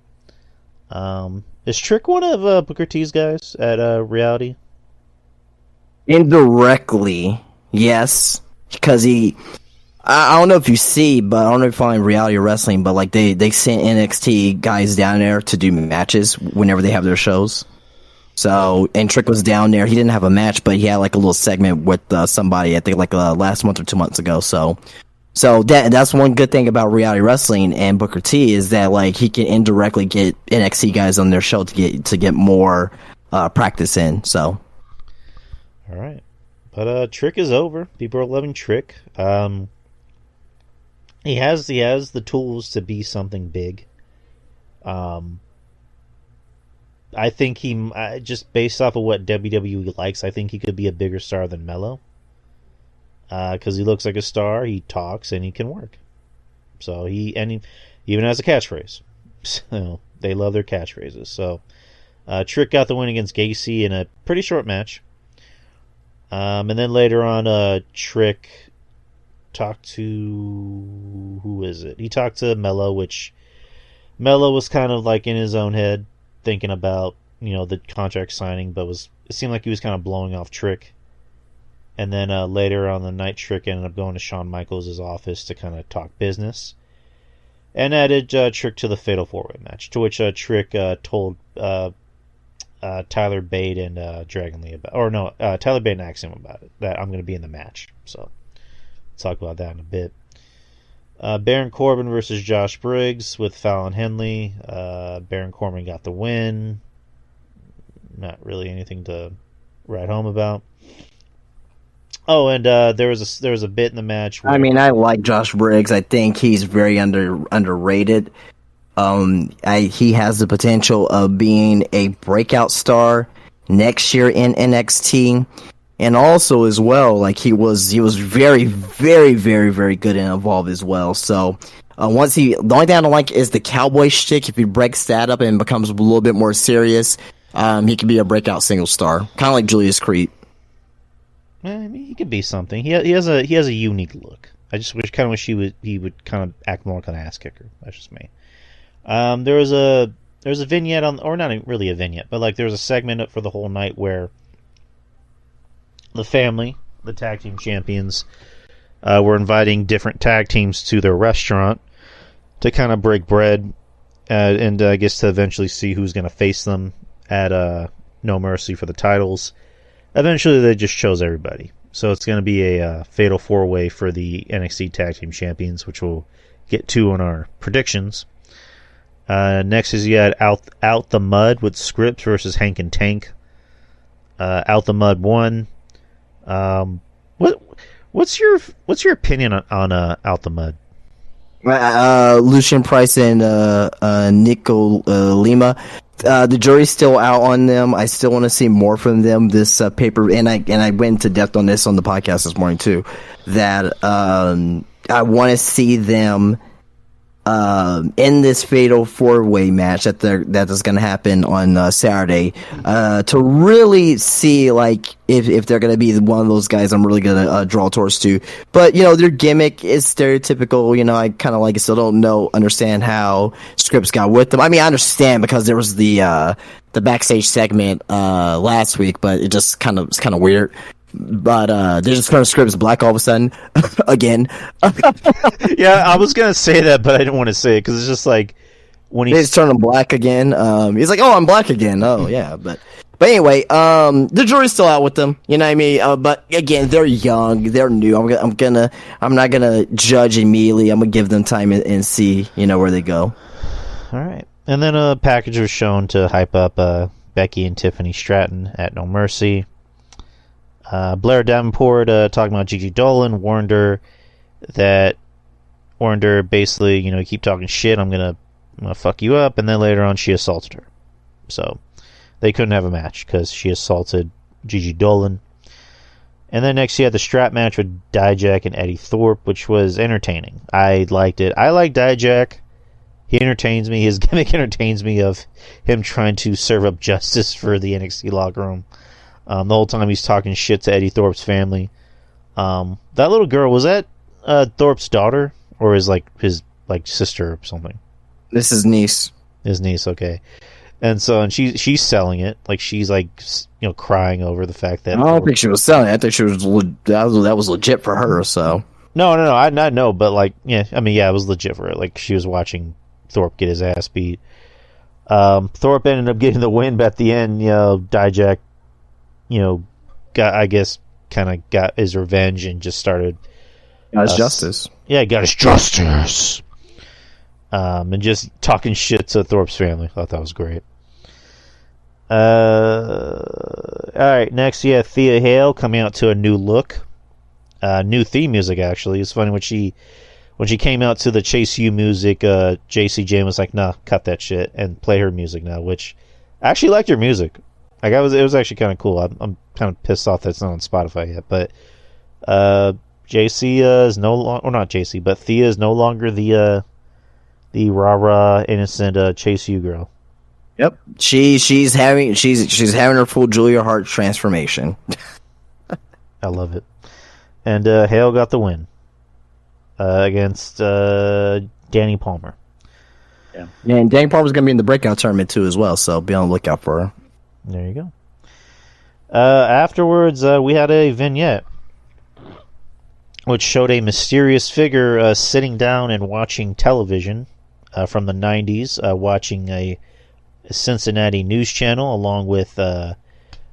Is Trick one of Booker T's guys at Reality? Indirectly, yes, because I don't know if you see, but I don't know if you find Reality Wrestling, but like they sent NXT guys down there to do matches whenever they have their shows. So, and Trick was down there. He didn't have a match, but he had like a little segment with somebody, I think like last month or 2 months ago. So that's one good thing about Reality Wrestling and Booker T is that like he can indirectly get NXT guys on their show to get more practice in. So, all right, but Trick is over. People are loving Trick. He has the tools to be something big. I think he just based off of what WWE likes, I think he could be a bigger star than Melo. Because he looks like a star, he talks, and he can work. So he even has a catchphrase. So they love their catchphrases. So Trick got the win against Gacy in a pretty short match. And then later on, Trick talked to who is it? He talked to Melo, which Melo was kind of like in his own head, thinking about the contract signing, but it seemed like he was kind of blowing off Trick. And then later on the night, Trick ended up going to Shawn Michaels' office to kind of talk business, and added Trick to the Fatal 4-Way match, to which Trick told Tyler Bate and Dragon Lee Tyler Bate and Axiom about it, that I'm going to be in the match. So talk about that in a bit. Baron Corbin versus Josh Briggs with Fallon Henley. Baron Corbin got the win. Not really anything to write home about. Oh, and there was a bit in the match where, I mean, I like Josh Briggs. I think he's very underrated. He has the potential of being a breakout star next year in NXT. And also, as well, like he was very, very, very, very good and involved as well. So, the only thing I don't like is the cowboy shtick. If he breaks that up and becomes a little bit more serious, he could be a breakout single star, kind of like Julius Creed. I mean, he could be something. He has a unique look. I just wish he would kind of act more like an ass kicker. That's just me. There was a vignette or not really a vignette, but like there was a segment up for the whole night where the family, the tag team champions, were inviting different tag teams to their restaurant to kind of break bread, and I guess to eventually see who's going to face them at No Mercy for the titles. Eventually, they just chose everybody. So it's going to be a fatal 4-way for the NXT Tag Team Champions, which we'll get to on our predictions. Next is you had Out the Mud with Scripps versus Hank and Tank. Out the Mud won. What's your opinion on Out the Mud? Lucian Price and Nico Lima. The jury's still out on them. I still want to see more from them this paper, and I went into depth on this on the podcast this morning too. That I want to see them in this fatal 4-way match that is going to happen on Saturday, to really see like if they're going to be one of those guys I'm really going to draw towards to. But their gimmick is stereotypical. I kind of like it, so don't understand how Scripps got with them. I mean, I understand because there was the backstage segment last week, but it's kind of weird. But they just turned Scripps black all of a sudden again. Yeah, I was gonna say that, but I didn't want to say it because it's just like when they just turned him black again. He's like, "Oh, I'm black again." Oh, yeah, but anyway, the jury's still out with them. You know what I mean? But again, they're young, they're new. I'm not gonna judge immediately. I'm gonna give them time and see where they go. All right, and then a package was shown to hype up Becky and Tiffany Stratton at No Mercy. Blair Davenport talking about Gigi Dolan warned her basically, keep talking shit, I'm gonna fuck you up, and then later on she assaulted her. So they couldn't have a match because she assaulted Gigi Dolan. And then next you had the strap match with Dijak and Eddie Thorpe, which was entertaining. I liked it. I like Dijak. He entertains me. His gimmick entertains me of him trying to serve up justice for the NXT locker room. The whole time he's talking shit to Eddie Thorpe's family. That little girl, was that Thorpe's daughter or his sister or something? This is niece. His niece, okay. And she's selling it, like she's crying over the fact that I don't think she was selling it. I think she was that was legit for her. So no, I know, but it was legit for her. Like she was watching Thorpe get his ass beat. Thorpe ended up getting the win, but at the end, Dijak, got his revenge and just started. Got his justice. Yeah, got his justice. And just talking shit to Thorpe's family. I thought that was great. Alright, next you have Thea Hale coming out to a new look. New theme music, actually. It's funny when she came out to the Chase U music, JC Jane was like, nah, cut that shit and play her music now, which I actually liked her music. Like it was actually kind of cool. I'm kind of pissed off that it's not on Spotify yet, but JC is no longer, or not JC, but Thea is no longer the rah-rah innocent Chase U girl. Yep, she's having her full Julia Hart transformation. I love it. And Hale got the win against Danny Palmer. Yeah, and Danny Palmer's gonna be in the breakout tournament too as well, so be on the lookout for her. There you go. Afterwards, we had a vignette which showed a mysterious figure sitting down and watching television from the 90s, watching a Cincinnati news channel along with the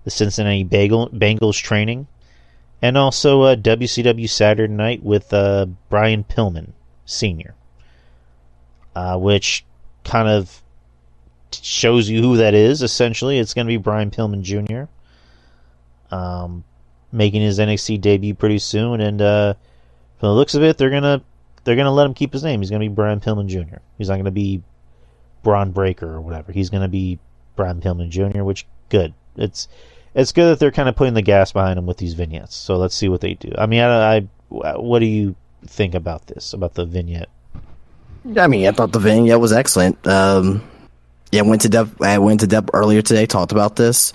Cincinnati Bengals training, and also WCW Saturday Night with Brian Pillman Sr., which kind of shows you who that is. Essentially, it's going to be Brian Pillman Jr. Making his NXT debut pretty soon, and from the looks of it, they're gonna let him keep his name. He's gonna be Brian Pillman Jr. He's not gonna be Braun Breaker or whatever. He's gonna be Brian Pillman Jr., which good. It's good that they're kind of putting the gas behind him with these vignettes. So let's see what they do. I mean, what do you think about this? About the vignette? I mean, I thought the vignette was excellent. Yeah, I went to depth earlier today. Talked about this.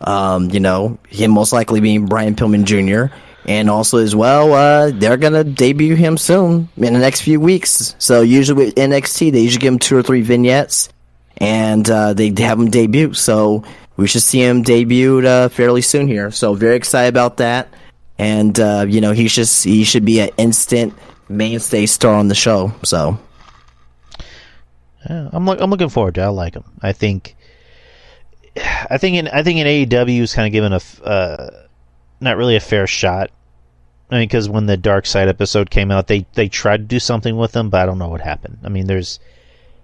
Him most likely being Brian Pillman Jr. And also as well, they're gonna debut him soon in the next few weeks. So usually with NXT, they usually give him 2 or 3 vignettes, and they have him debut. So we should see him debuted fairly soon here. So very excited about that. And he should be an instant mainstay star on the show. So yeah, I'm looking forward to it. I like him. I think in AEW is kind of given not really a fair shot. I mean, because when the Dark Side episode came out, they tried to do something with him, but I don't know what happened. I mean, there's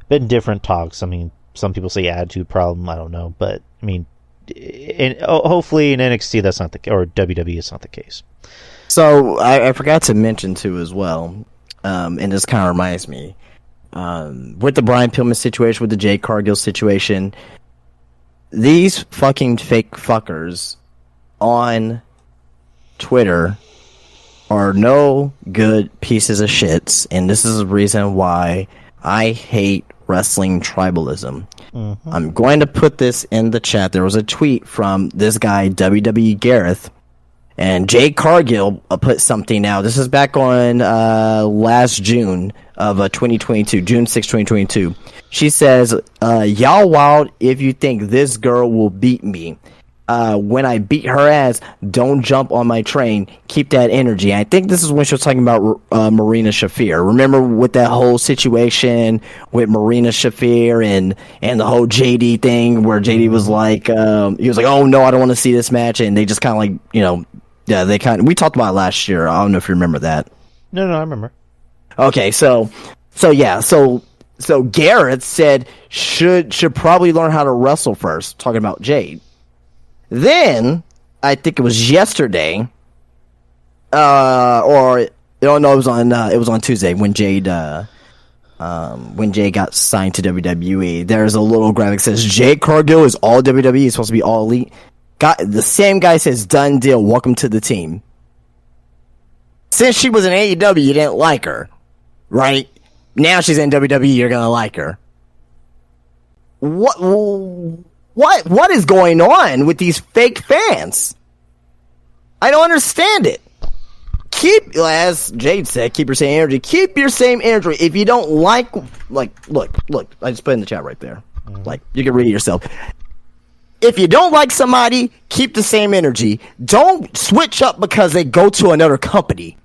been different talks. I mean, some people say attitude problem. I don't know, but I mean, hopefully in NXT that's not or WWE is not the case. So I forgot to mention too as well, and this kind of reminds me, with the Brian Pillman situation, with the Jade Cargill situation, these fucking fake fuckers on Twitter are no good pieces of shits, and this is the reason why I hate wrestling tribalism. Mm-hmm. I'm going to put this in the chat. There was a tweet from this guy, WWE Gareth, and Jade Cargill put something out. This is back on last June of 2022, June 6, 2022. She says, y'all wild if you think this girl will beat me. When I beat her ass, don't jump on my train. Keep that energy. I think this is when she was talking about Marina Shafir. Remember with that whole situation with Marina Shafir and the whole JD thing where JD was like, he was like, oh no, I don't want to see this match. And they just kind of like, we talked about it last year. I don't know if you remember that. No, I remember. Okay, so Garrett said should probably learn how to wrestle first, talking about Jade. Then, I think it was yesterday, it was on Tuesday when Jade got signed to WWE. There's a little graphic that says Jade Cargill is all WWE, is supposed to be all elite. The same guy says, done deal, welcome to the team. Since she was in AEW, you didn't like her, right? Now she's in WWE, you're gonna like her. What is going on with these fake fans? I don't understand it. As Jade said, keep your same energy. Keep your same energy. If you don't look, I just put it in the chat right there. Like, you can read it yourself. If you don't like somebody, keep the same energy. Don't switch up because they go to another company.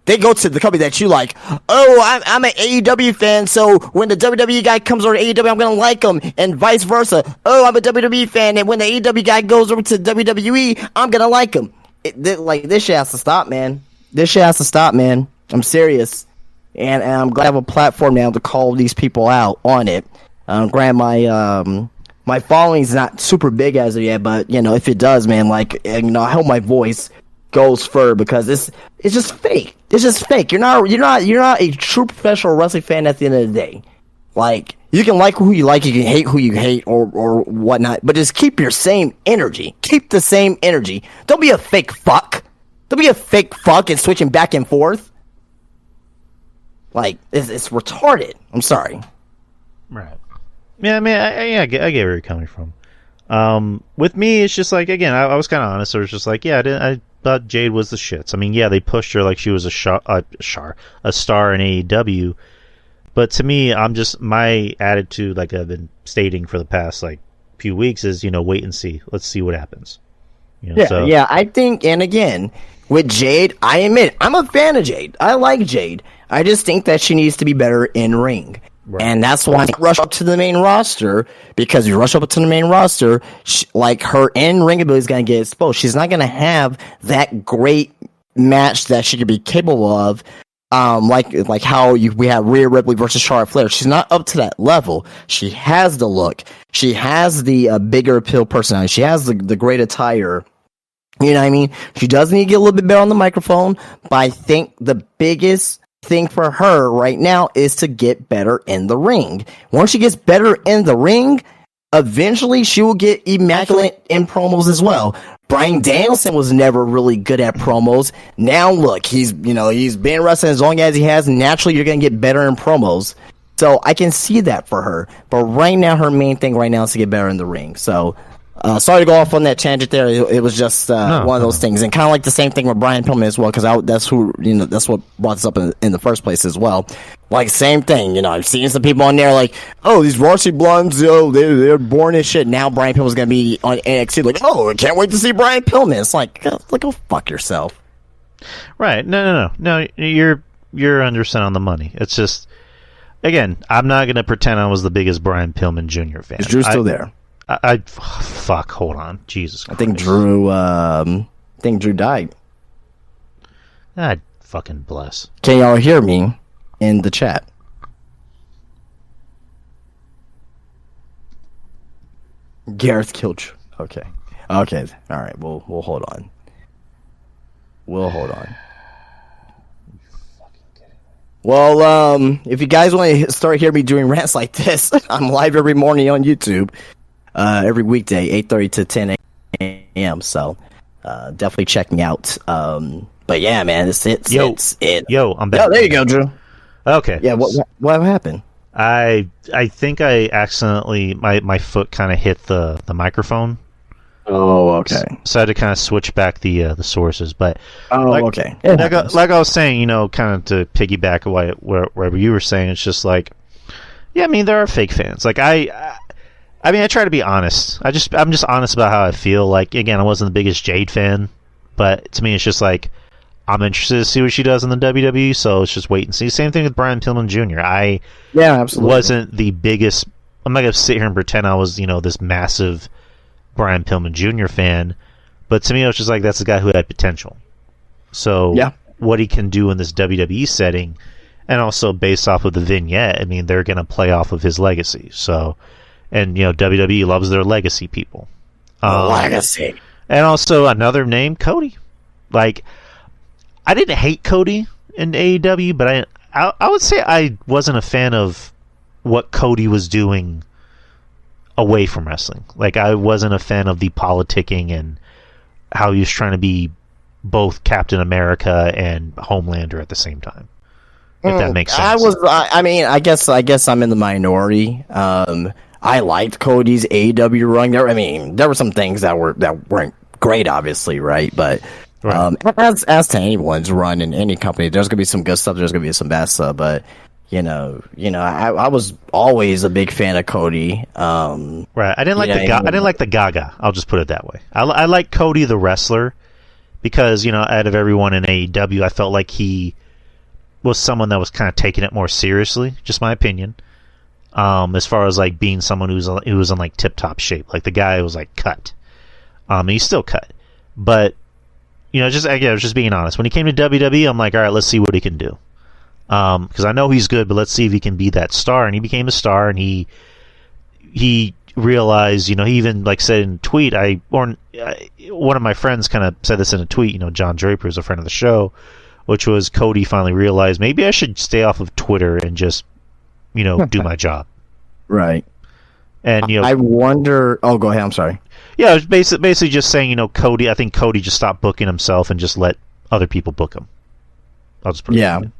They go to the company that you like. Oh, I'm an AEW fan, so when the WWE guy comes over to AEW, I'm going to like him, and vice versa. Oh, I'm a WWE fan, and when the AEW guy goes over to WWE, I'm going to like him. This shit has to stop, man. This shit has to stop, man. I'm serious. And I'm glad I have a platform now to call these people out on it. Granted, my following's not super big as of yet, but, if it does, man, I hope my voice goes further because it's just fake. It's just fake. You're not a true professional wrestling fan at the end of the day. Like, you can like who you like, you can hate who you hate or whatnot, but just keep your same energy. Keep the same energy. Don't be a fake fuck. Don't be a fake fuck and switching back and forth. Like, it's retarded. I'm sorry. Right. Yeah, I mean, I get where you're coming from. With me, it's just like, again, I was kind of honest. I was just like, yeah, I thought Jade was the shits. I mean, yeah, they pushed her like she was a star in AEW. But to me, my attitude, like I've been stating for the past few weeks, is wait and see. Let's see what happens. Yeah. I think, and again, with Jade, I admit I'm a fan of Jade. I like Jade. I just think that she needs to be better in ring. Right. And that's why I rush up to the main roster, because if you rush up to the main roster, her in-ring ability is going to get exposed. She's not going to have that great match that she could be capable of, like how we have Rhea Ripley versus Charlotte Flair. She's not up to that level. She has the look. She has the bigger appeal personality. She has the great attire. You know what I mean? She does need to get a little bit better on the microphone, but I think the biggest thing for her right now is to get better in the ring. Once she gets better in the ring, eventually she will get immaculate in promos as well. Bryan Danielson was never really good at promos. Now look, he's been wrestling as long as he has. Naturally, you're going to get better in promos. So I can see that for her. But right now, her main thing right now is to get better in the ring. So sorry to go off on that tangent there. It was just one of those things. And kind of like the same thing with Brian Pillman as well, because that's what brought this up in the first place as well. Like, same thing. I've seen some people on there like, oh, these varsity blondes, they're born as shit. Now Brian Pillman's going to be on NXT. Like, oh, I can't wait to see Brian Pillman. It's like, go fuck yourself. Right. No. You're 100% on the money. It's just, again, I'm not going to pretend I was the biggest Brian Pillman Jr. fan. Is Drew still there? Fuck, hold on. Jesus Christ. I think Drew died. God fucking bless. Can y'all hear me in the chat? Gareth killed Drew. Okay. All right. We'll hold on. Well, if you guys want to start hearing me doing rants like this, I'm live every morning on YouTube, every weekday, 8:30 to 10 a.m. So definitely check me out. But yeah, man, it's it. Yo, I'm back. Oh, there you go, Drew. Okay. Yeah, what happened? I think I accidentally my foot kind of hit the microphone. Oh, okay. So I had to kind of switch back the sources, but okay. Like I was saying, kind of to piggyback wherever you were saying, it's just like, yeah, I mean, there are fake fans. Like I try to be honest. I'm just honest about how I feel. Like, again, I wasn't the biggest Jade fan, but to me, it's just like, I'm interested to see what she does in the WWE. So let's just wait and see. Same thing with Brian Pillman Jr. I absolutely wasn't the biggest. I'm not gonna sit here and pretend I was this massive Brian Pillman Jr. fan, but to me it was just like, that's a guy who had potential. So what he can do in this WWE setting, and also based off of the vignette, I mean, they're going to play off of his legacy. So, and WWE loves their legacy people. Legacy. And also another name, Cody. Like, I didn't hate Cody in AEW, but I would say I wasn't a fan of what Cody was doing away from wrestling. Like, I wasn't a fan of the politicking and how he was trying to be both Captain America and Homelander at the same time. If that makes sense. I guess I'm in the minority. I liked Cody's AEW run. There were some things that weren't great, obviously, right? But as to anyone's run in any company, there's gonna be some good stuff. There's gonna be some bad stuff. But I was always a big fan of Cody. Right. I didn't like the Gaga. I'll just put it that way. I like Cody the wrestler because out of everyone in AEW, I felt like he was someone that was kind of taking it more seriously. Just my opinion. As far as like being someone who was in like tip top shape, like the guy was like cut. He's still cut, but I was just being honest. When he came to WWE, I'm like, all right, let's see what he can do. Because I know he's good, but let's see if he can be that star. And he became a star, and he realized, he even like said in a tweet. One of my friends kind of said this in a tweet. John Draper is a friend of the show, which was Cody finally realized maybe I should stay off of Twitter and just do my job. Right. And I wonder. Oh, go ahead. I'm sorry. Yeah, I was basically just saying, Cody. I think Cody just stopped booking himself and just let other people book him. I'll just put it that way.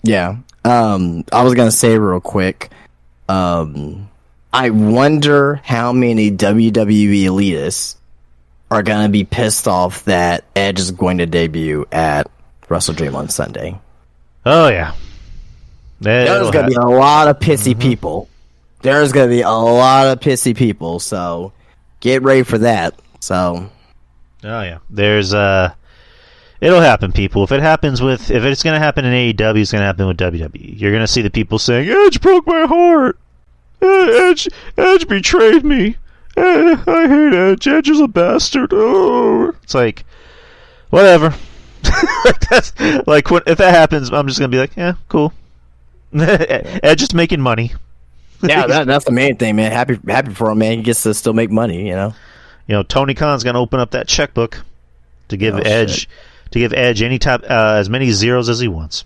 Yeah. I was gonna say real quick. I wonder how many WWE elitists are gonna be pissed off that Edge is going to debut at Wrestle Dream on Sunday. Oh yeah. There's gonna be a lot of pissy people. There's gonna be a lot of pissy people. So get ready for that. So. Oh yeah. There's It'll happen, people. If it's going to happen in AEW, it's going to happen with WWE. You're going to see the people saying, Edge broke my heart. Edge betrayed me. I hate Edge. Edge is a bastard. Oh. It's like, whatever. If that happens, I'm just going to be like, yeah, cool. Edge is making money. Yeah, that's the main thing, man. Happy for him, man. He gets to still make money, Tony Khan's going to open up that checkbook to give Edge... Shit. To give Edge as many zeros as he wants.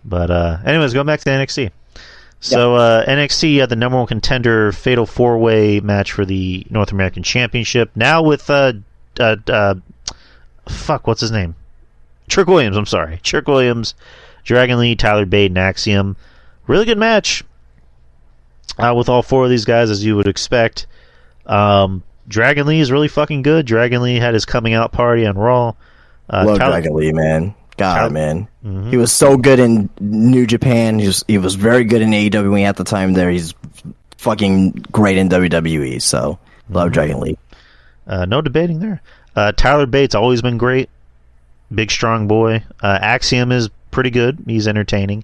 But anyways, going back to NXT. So NXT had the number one contender fatal 4-way match for the North American Championship. Now with what's his name? Trick Williams. I'm sorry, Trick Williams, Dragon Lee, Tyler Bate, and Axiom. really good match with all four of these guys, as you would expect. Dragon Lee is really fucking good. Dragon Lee had his coming out party on Raw. Love Dragon Lee, man. Man. Mm-hmm. He was so good in New Japan. He was very good in AEW when he had the time there. He's fucking great in WWE, so love Dragon Lee. No debating there. Tyler Bates always been great. Big strong boy. Axiom is pretty good. He's entertaining.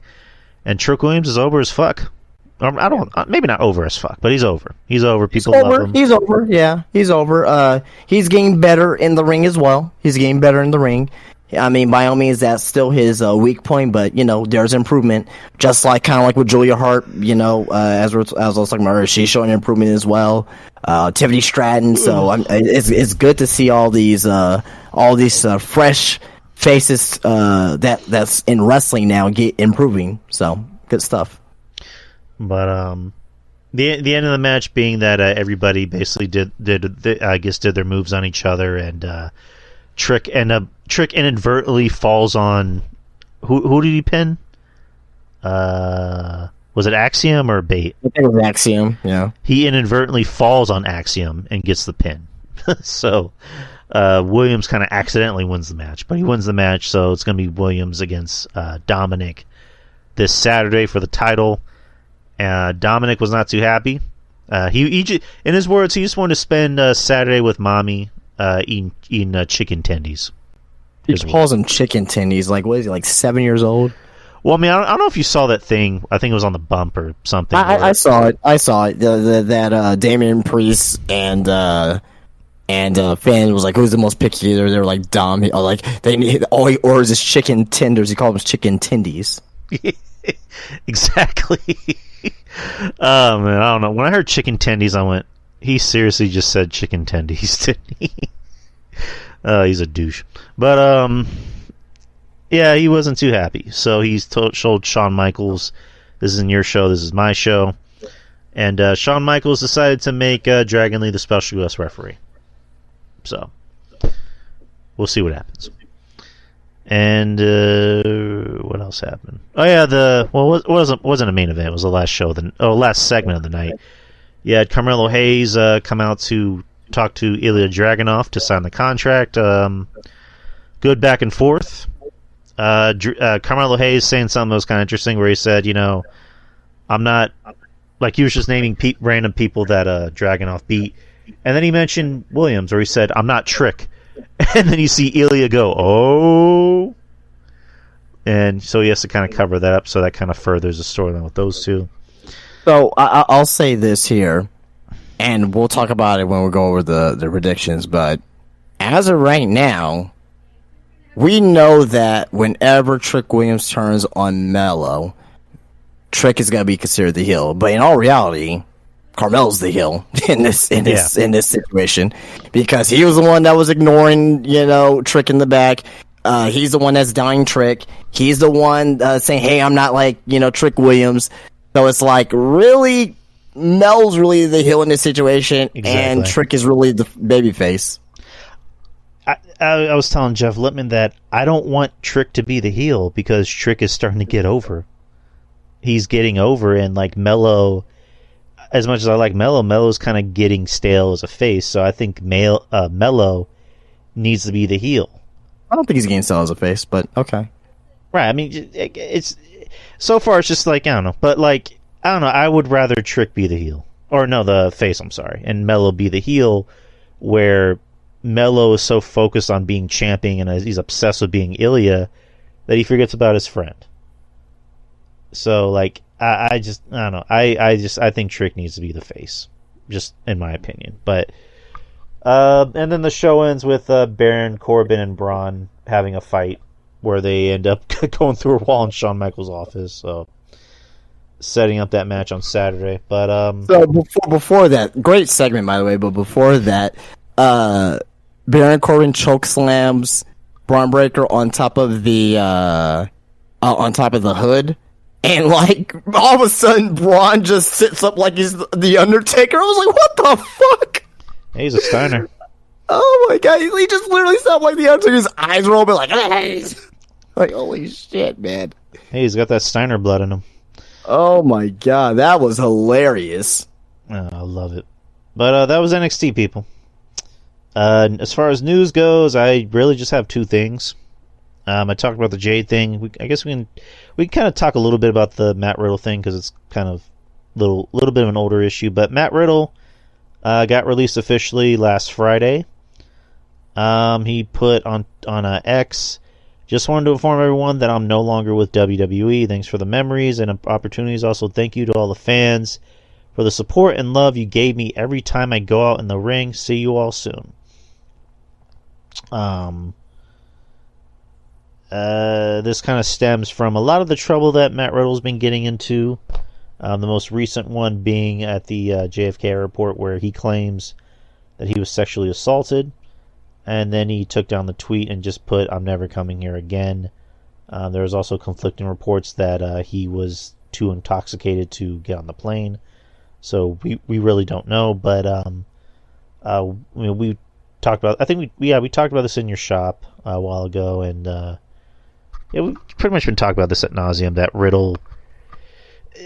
And Trick Williams is over as fuck. Maybe not over as fuck, but he's over. He's over. People love him. He's over. Yeah, he's over. He's getting better in the ring as well. He's getting better in the ring. I mean, by all means, that's still his weak point, but there's improvement. Just kind of like with Julia Hart, as I was talking about her, she's showing improvement as well. Tiffany Stratton. So it's good to see all these fresh faces that's in wrestling now get improving. So good stuff. But the end of the match being that everybody basically did their moves on each other, and Trick inadvertently falls on who did he pin? Was it Axiom or Bait? I think it was Axiom. Yeah, he inadvertently falls on Axiom and gets the pin. So Williams kind of accidentally wins the match, but he wins the match. So it's going to be Williams against Dominic this Saturday for the title. Dominic was not too happy. He in his words, he just wanted to spend Saturday with mommy eating chicken tendies. He calls them chicken tendies. What is he, 7 years old? Well, I mean, I don't know if you saw that thing. I think it was on the bump or something. I saw it. That Damian Priest and Finn was like, who's the most picky eater? They were like, Dom. All he orders is chicken tenders. He called them chicken tendies. Exactly. Oh man, I don't know. When I heard chicken tendies, I went, he seriously just said chicken tendies, didn't he? He's a douche. But yeah, he wasn't too happy. So he's told Shawn Michaels, this isn't your show, this is my show. And Shawn Michaels decided to make Dragon Lee the special guest referee. So we'll see what happens. And what else happened? Oh yeah, it wasn't a main event. It was the last show. Last segment of the night. You had Carmelo Hayes come out to talk to Ilya Dragunov to sign the contract. Good back and forth. Carmelo Hayes saying something that was kind of interesting, where he said, I'm not, he was just naming random people that Dragunov beat, and then he mentioned Williams, or he said, I'm not Trick. And then you see Ilya go, oh. And so he has to kind of cover that up, so that kind of furthers the storyline with those two. So I'll say this here, and we'll talk about it when we go over the predictions, but as of right now, we know that whenever Trick Williams turns on Melo, Trick is going to be considered the heel. But in all reality, Carmel's the heel in this situation, because he was the one that was ignoring, Trick in the back. He's the one that's dying Trick. He's the one saying, "Hey, I'm not like Trick Williams." So it's really, Mel's really the heel in this situation, exactly. And Trick is really the babyface. I was telling Jeff Lippman that I don't want Trick to be the heel, because Trick is starting to get over. He's getting over, and Melo. As much as I like Melo, Melo's kind of getting stale as a face, so I think Melo needs to be the heel. I don't think he's getting stale as a face, but okay. Right, I mean, it's so far it's just I don't know. But I don't know, I would rather Trick be the heel. Or no, the face, I'm sorry. And Melo be the heel, where Melo is so focused on being champion and he's obsessed with being Ilya that he forgets about his friend. So, I don't know. I think Trick needs to be the face, just in my opinion. But and then the show ends with Baron Corbin and Braun having a fight, where they end up going through a wall in Shawn Michaels' office. So setting up that match on Saturday. But so before that, great segment by the way. But before that, Baron Corbin choke slams Braun Breaker on top of the hood. And all of a sudden, Braun just sits up like he's the Undertaker. I was like, "What the fuck?" Hey, he's a Steiner. Oh my god, he just literally sat like the Undertaker. His eyes were open, hey. Holy shit, man. Hey, he's got that Steiner blood in him. Oh my god, that was hilarious. I love it. But that was NXT, people. As far as news goes, I really just have two things. I talked about the Jade thing. I guess we can kind of talk a little bit about the Matt Riddle thing because it's kind of little bit of an older issue. But Matt Riddle got released officially last Friday. He put on X, just wanted to inform everyone that I'm no longer with WWE. Thanks for the memories and opportunities. Also, thank you to all the fans for the support and love you gave me every time I go out in the ring. See you all soon. This kind of stems from a lot of the trouble that Matt Riddle's been getting into. The most recent one being at the JFK airport, where he claims that he was sexually assaulted, and then he took down the tweet and just put, "I'm never coming here again." There was also conflicting reports that he was too intoxicated to get on the plane, so we really don't know. But we talked about, I think we talked about this in your shop a while ago, and we've pretty much been talking about this ad nauseum, that Riddle.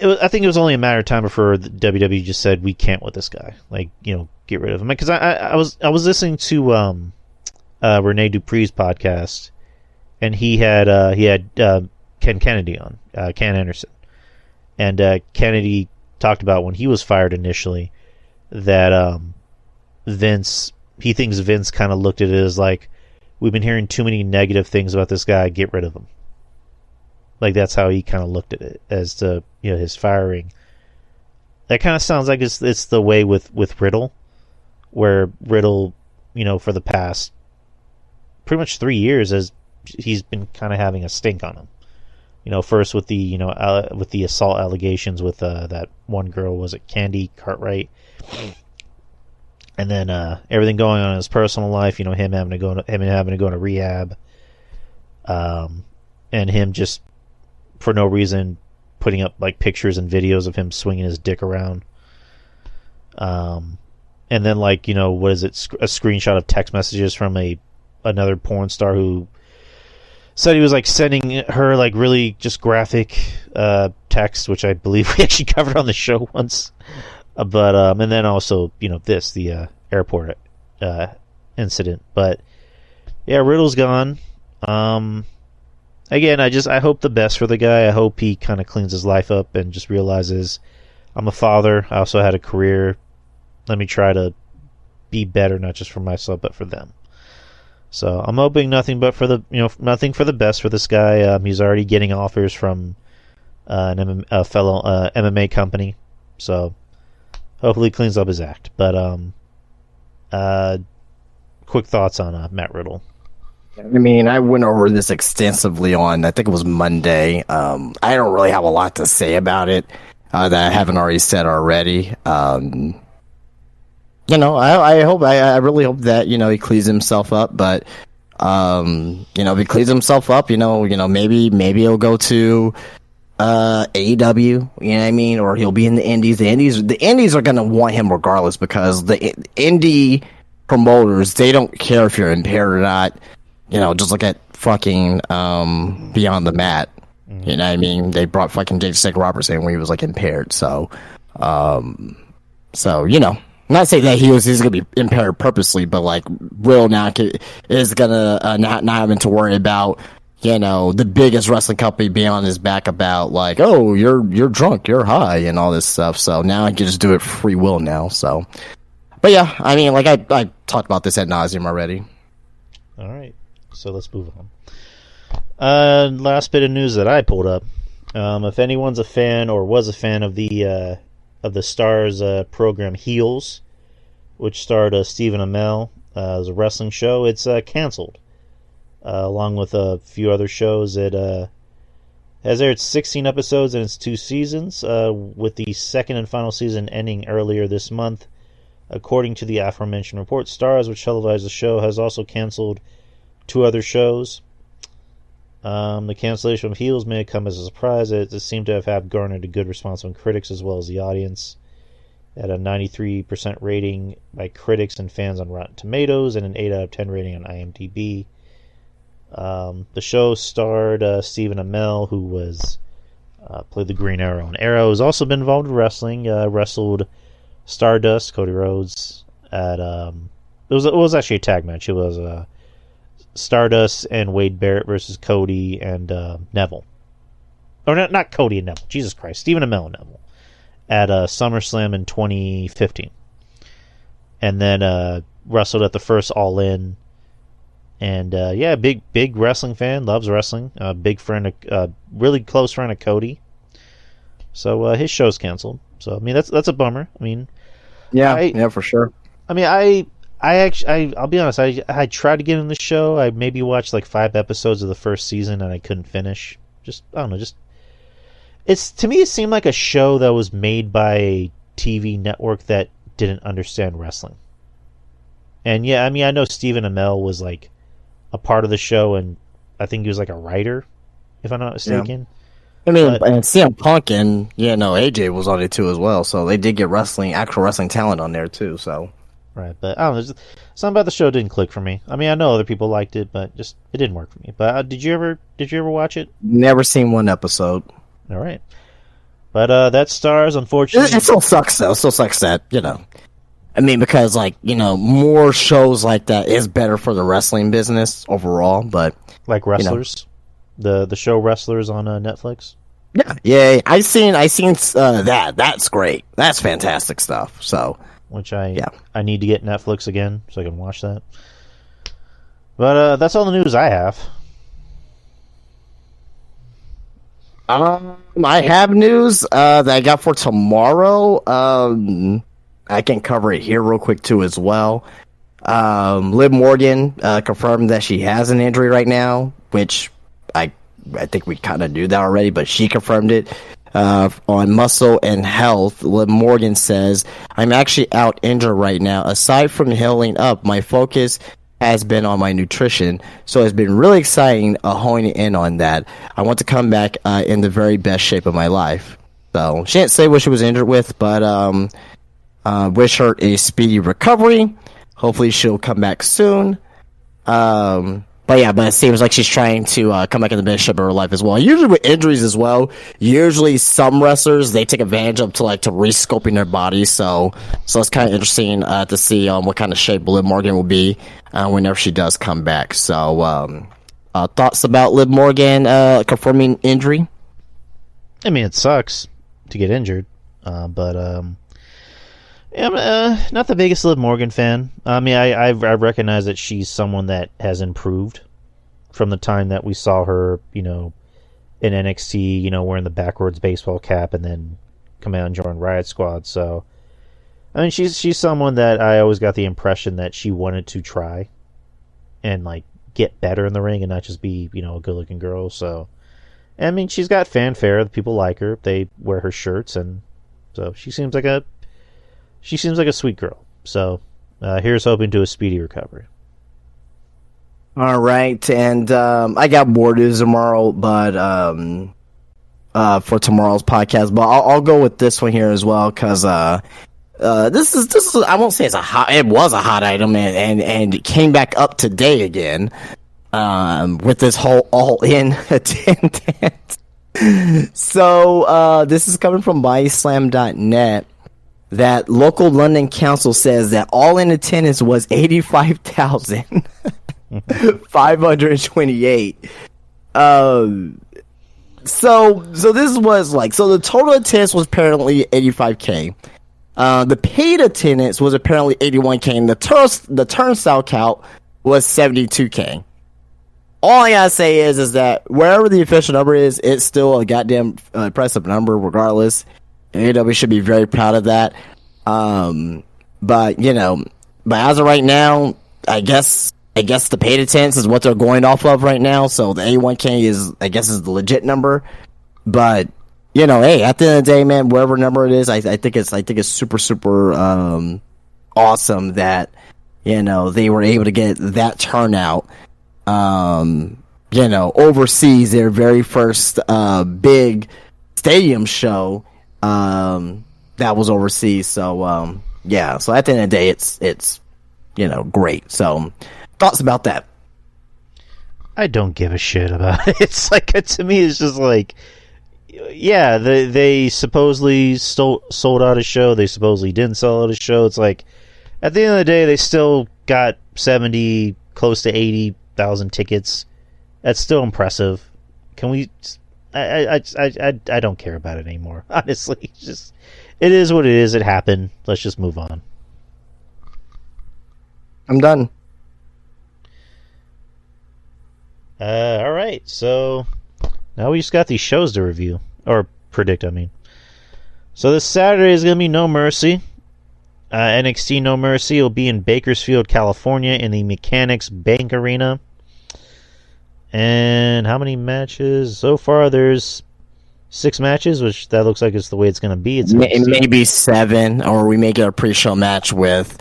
I think it was only a matter of time before the WWE just said, we can't with this guy. Like, get rid of him. Because I was listening to Rene Dupree's podcast, and he had Ken Kennedy on, Ken Anderson, and Kennedy talked about when he was fired initially that he thinks Vince kind of looked at it as like, we've been hearing too many negative things about this guy, get rid of him. Like, that's how he kind of looked at it, as to his firing. That kind of sounds like it's the way with Riddle, where Riddle, for the past pretty much 3 years, he's been kind of having a stink on him. First with the with the assault allegations with that one girl, was it Candy Cartwright, and then everything going on in his personal life. Him having to go to rehab, and him just for no reason putting up like pictures and videos of him swinging his dick around. And then what is it? A screenshot of text messages from another porn star who said he was like sending her like really just graphic text, which I believe we actually covered on the show once. But and then also the airport incident. But yeah, Riddle's gone. Again, I hope the best for the guy. I hope he kind of cleans his life up and just realizes, I'm a father. I also had a career. Let me try to be better, not just for myself, but for them. So I'm hoping nothing but for nothing for the best for this guy. He's already getting offers from a fellow MMA company. So hopefully he cleans up his act. But quick thoughts on Matt Riddle. I mean, I went over this extensively on, I think it was Monday. I don't really have a lot to say about it that I haven't already said already. I really hope that, he cleans himself up, but, if he cleans himself up, maybe he'll go to, AEW, you know what I mean? Or he'll be in the Indies. The Indies are going to want him regardless, because the indie promoters, they don't care if you're impaired or not. Just look at fucking Beyond the Mat. Mm-hmm. You know what I mean? They brought fucking Jake Snake Roberts in when he was like impaired. So, I'm not saying that he's gonna be impaired purposely, but like Will now is gonna not having to worry about the biggest wrestling company being on his back about like, oh, you're drunk, you're high, and all this stuff. So now I can just do it for free will now. So, but yeah, I mean, like I talked about this ad nauseum already. All right. So let's move on. Last bit of news that I pulled up. If anyone's a fan or was a fan of the Stars program Heels, which starred Stephen Amell, it was a wrestling show. It's canceled, along with a few other shows. It has aired 16 episodes in its 2 seasons, with the second and final season ending earlier this month. According to the aforementioned report, Stars, which televised the show, has also canceled 2 other shows. The cancellation of Heels may have come as a surprise. It seemed to have garnered a good response from critics as well as the audience, at a 93% rating by critics and fans on Rotten Tomatoes and an 8 out of 10 rating on IMDb. The show starred Stephen Amell, who was Played the Green Arrow. And Arrow has also been involved with wrestling. Wrestled Stardust, Cody Rhodes at it was actually a tag match. It was Stardust and Wade Barrett versus Cody and Neville. Or not Cody and Neville. Jesus Christ, Stephen Amell and Neville at SummerSlam in 2015, and then wrestled at the first All In. And big wrestling fan, loves wrestling. Big friend, really close friend of Cody. So his show's canceled. So I mean that's a bummer. I mean, yeah, for sure. I mean, I'll be honest. I tried to get in the show. I maybe watched like 5 episodes of the first season, and I couldn't finish. I don't know. To me, it seemed like a show that was made by a TV network that didn't understand wrestling. And yeah, I mean, I know Stephen Amell was like a part of the show, and I think he was like a writer, if I'm not mistaken. Yeah. I mean, and CM Punk and AJ was on it too as well, so they did get actual wrestling talent on there too. So right, but I don't know, something about the show didn't click for me. I mean, I know other people liked it, but it didn't work for me. But did you ever watch it? Never seen one episode. All right, but that stars, unfortunately, it still sucks though. It still sucks that I mean, because more shows like that is better for the wrestling business overall. But like Wrestlers, the show Wrestlers on Netflix. Yeah, I seen that. That's great. That's fantastic stuff. So, which I need to get Netflix again so I can watch that. But that's all the news I have. I have news that I got for tomorrow. I can cover it here real quick too as well. Liv Morgan confirmed that she has an injury right now, which I think we kind of knew that already, but she confirmed it. On Muscle and Health, Liv Morgan says, "I'm actually out injured right now. Aside from healing up, my focus has been on my nutrition, so it's been really exciting honing in on that. I want to come back in the very best shape of my life." So she didn't say what she was injured with, but wish her a speedy recovery. Hopefully she'll come back soon. But it seems like she's trying to come back in the best shape of her life as well. Usually with injuries as well, some wrestlers, they take advantage of to re-scoping their body. So it's kind of interesting to see what kind of shape Liv Morgan will be whenever she does come back. So thoughts about Liv Morgan confirming injury? I mean, it sucks to get injured, but I'm not the biggest Liv Morgan fan. I mean, I recognize that she's someone that has improved from the time that we saw her, in NXT, wearing the backwards baseball cap and then come out and join Riot Squad. So, I mean, she's someone that I always got the impression that she wanted to try and get better in the ring and not just be, a good-looking girl. So, I mean, she's got fanfare. The people like her. They wear her shirts, and so she seems like a sweet girl. So here's hoping to a speedy recovery. All right, and I got more news tomorrow, but for tomorrow's podcast, but I'll go with this one here as well because this is I won't say it was a hot item and it came back up today again with this whole all-in attendance. So this is coming from BodySlam.net. That local London council says that all-in attendance was 85,528. So this was the total attendance was apparently 85K. The paid attendance was apparently 81K, and the turnstile count was 72K. All I gotta say is that wherever the official number is, it's still a goddamn impressive number regardless. AEW should be very proud of that. But as of right now, I guess the paid attendance is what they're going off of right now. So the A1K is the legit number. But hey, at the end of the day, man, whatever number it is, I think it's super awesome that they were able to get that turnout. Overseas, their very first big stadium show. That was overseas. So so at the end of the day, it's great. So thoughts about that? I don't give a shit about it. It's to me, it's just yeah, they supposedly sold out a show. They supposedly didn't sell out a show. It's like, at the end of the day, they still got 70, close to 80,000 tickets. That's still impressive. Can we? I don't care about it anymore. Honestly, it is what it is. It happened. Let's just move on. I'm done. All right. So now we just got these shows to review or predict. I mean, so this Saturday is gonna be No Mercy. NXT No Mercy will be in Bakersfield, California, in the Mechanics Bank Arena. And how many matches? So far, there's 6 matches, which that looks like it's the way it's going to be. It's maybe 7, or we may get a pre-show match with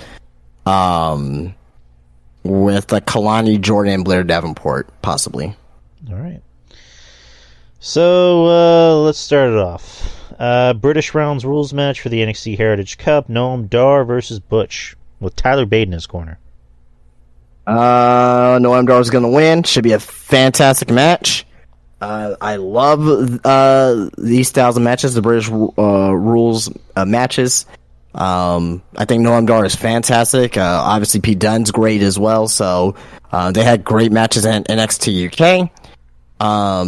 Kalani, Jordan, and Blair Davenport, possibly. All right. So let's start it off. British Rounds Rules match for the NXT Heritage Cup. Noam Dar versus Butch with Tyler Bate in his corner. Noam Dar is going to win. Should be a fantastic match. I love these styles of matches, the British rules matches. I think Noam Dar is fantastic. Obviously, Pete Dunne's great as well. So they had great matches in NXT UK.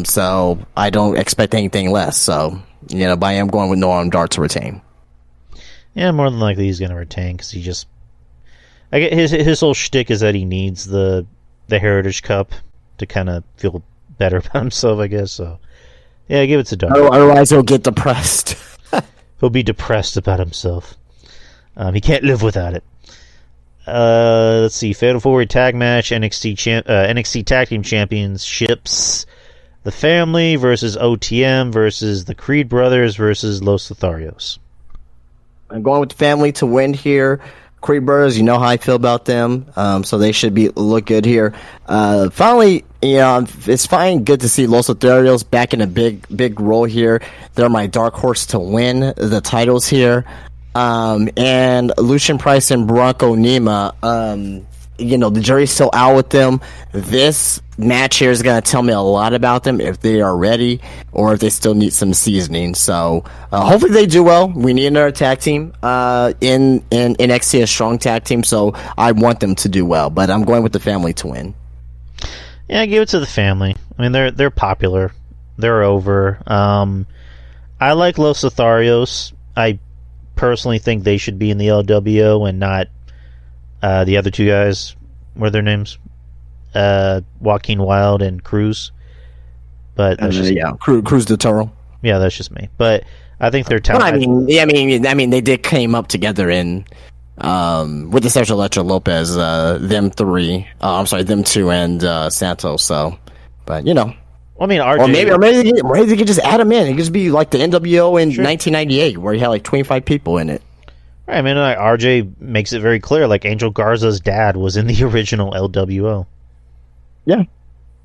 So I don't expect anything less. So, but I am going with Noam Dar to retain. Yeah, more than likely he's going to retain because he just... I get his whole shtick is that he needs the Heritage Cup to kind of feel better about himself, I guess. So, yeah, give it to Dar. Otherwise, he'll get depressed. He'll be depressed about himself. He can't live without it. Let's see. Fatal 4-Way Tag Match, NXT Tag Team Championships. The Family versus OTM versus the Creed Brothers versus Los Lotharios. I'm going with the Family to win here. Creed Brothers, you know how I feel about them, so they should look good here. Finally, it's fine, good to see Los Lotharios back in a big role here. They're my dark horse to win the titles here. And Lucian Price and Bronco Nima, the jury's still out with them. This match here is going to tell me a lot about them, if they are ready or if they still need some seasoning. So hopefully they do well. We need another tag team in NXT, a strong tag team. So I want them to do well, but I'm going with the Family to win. Yeah, I give it to the Family. I mean, they're popular. They're over. I like Los Lotharios. I personally think they should be in the LWO and not the other two guys. What are their names? Joaquin Wilde and Cruz. But that's just Cruz de Toro. Yeah, that's just me. But I think they're talented. I mean, they came up together in with the Sergio Electra Lopez. Them two, and Santos. So, but I mean, RJ, or maybe they could just add him in. It could just be like the NWO in 1998, where you had like 25 people in it. Right, I mean, RJ makes it very clear. Like Angel Garza's dad was in the original LWO. Yeah.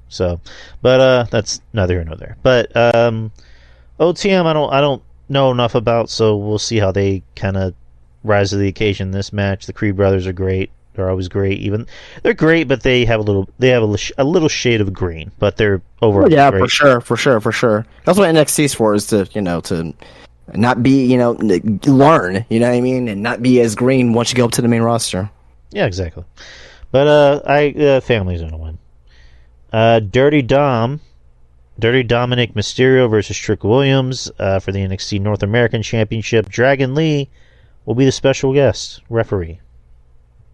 So, but that's neither here nor there. But OTM, I don't know enough about, so we'll see how they kind of rise to the occasion in this match. The Creed brothers are great. They're always great. They're great, but they have a little shade of green. But they're overall great. For sure. That's what NXT's for, is to not be learn. You know what I mean, and not be as green once you go up to the main roster. Yeah, exactly. But Family's gonna win. Dirty Dominic Mysterio versus Trick Williams for the NXT North American Championship. Dragon Lee will be the special guest referee.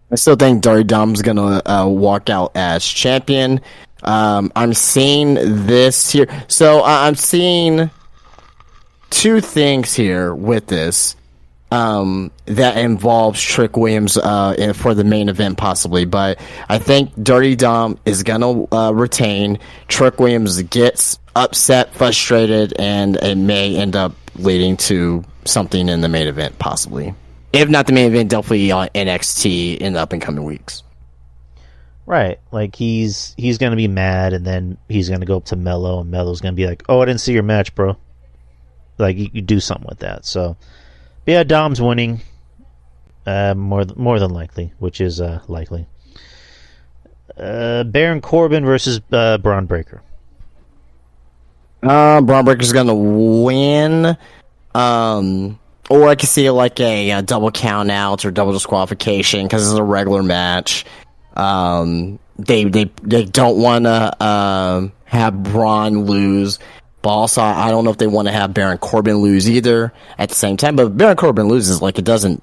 I still think Dirty Dom's gonna walk out as champion. I'm seeing this here. So I'm seeing two things here with this that involves Trick Williams for the main event possibly, but I think Dirty Dom is gonna retain. Trick Williams gets upset, frustrated, and it may end up leading to something in the main event possibly. If not the main event, definitely on NXT in the up and coming weeks. Right, like he's gonna be mad, and then he's gonna go up to Mello, and Mello's gonna be like, "Oh, I didn't see your match, bro." Like you do something with that. So, but yeah, Dom's winning, more than likely, which is likely. Baron Corbin versus Braun Breaker. Braun Breaker's gonna win. Or I could see it like a double count out or double disqualification because it's a regular match. They don't want to have Braun lose, but also I don't know if they want to have Baron Corbin lose either at the same time. But Baron Corbin loses, it doesn't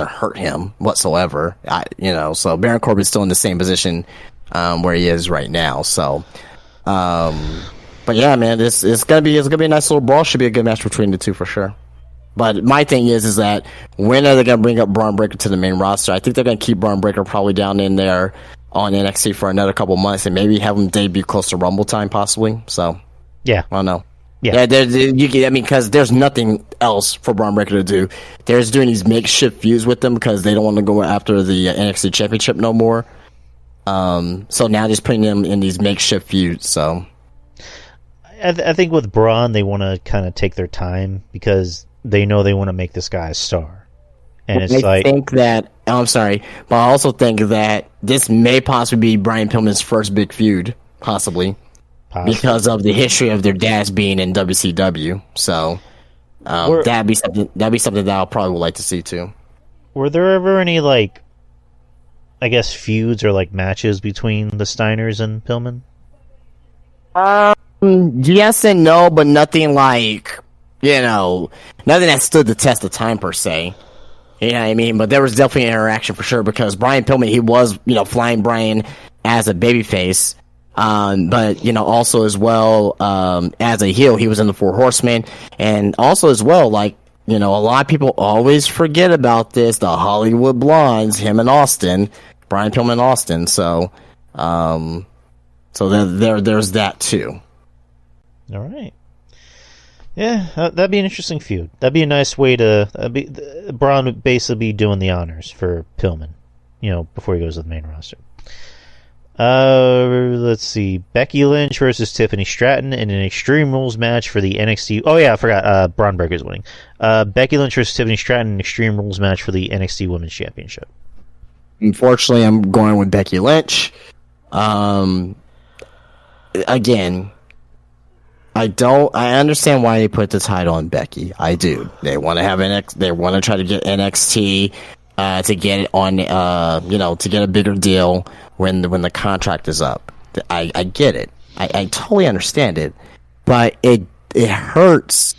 hurt him whatsoever. So Baron Corbin's still in the same position where he is right now. So, but yeah, man, it's gonna be a nice little brawl. Should be a good match between the two for sure. But my thing is that when are they going to bring up Braun Breaker to the main roster? I think they're going to keep Braun Breaker probably down in there on NXT for another couple months and maybe have him debut close to Rumble time possibly. So, yeah, I don't know. Yeah, because there's nothing else for Braun Breaker to do. They're just doing these makeshift feuds with them because they don't want to go after the NXT Championship no more. So now just putting them in these makeshift feuds. So, I think with Braun, they want to kind of take their time because they know they want to make this guy a star. And I think that, I'm sorry, but I also think that this may possibly be Brian Pillman's first big feud, possibly. Because of the history of their dads being in WCW. So, that'd be something that I probably would like to see too. Were there ever any, feuds or, matches between the Steiners and Pillman? Yes and no, but nothing nothing that stood the test of time per se. You know what I mean? But there was definitely an interaction for sure because Brian Pillman, he was, flying Brian as a babyface. But, also as well, as a heel, he was in the Four Horsemen. And also as well, a lot of people always forget about this, the Hollywood Blondes, him and Austin, Brian Pillman and Austin. So, there's that too. All right. Yeah, that'd be an interesting feud. That'd be a nice way to... Braun would basically be doing the honors for Pillman, before he goes to the main roster. Let's see. Becky Lynch versus Tiffany Stratton in an Extreme Rules match for the NXT... Oh, yeah, I forgot. Braun Breaker's winning. Becky Lynch versus Tiffany Stratton in an Extreme Rules match for the NXT Women's Championship. Unfortunately, I'm going with Becky Lynch. Again... I understand why they put the title on Becky. I do. They want to they want to try to get NXT to get it on to get a bigger deal when the contract is up. I get it. I totally understand it. But it hurts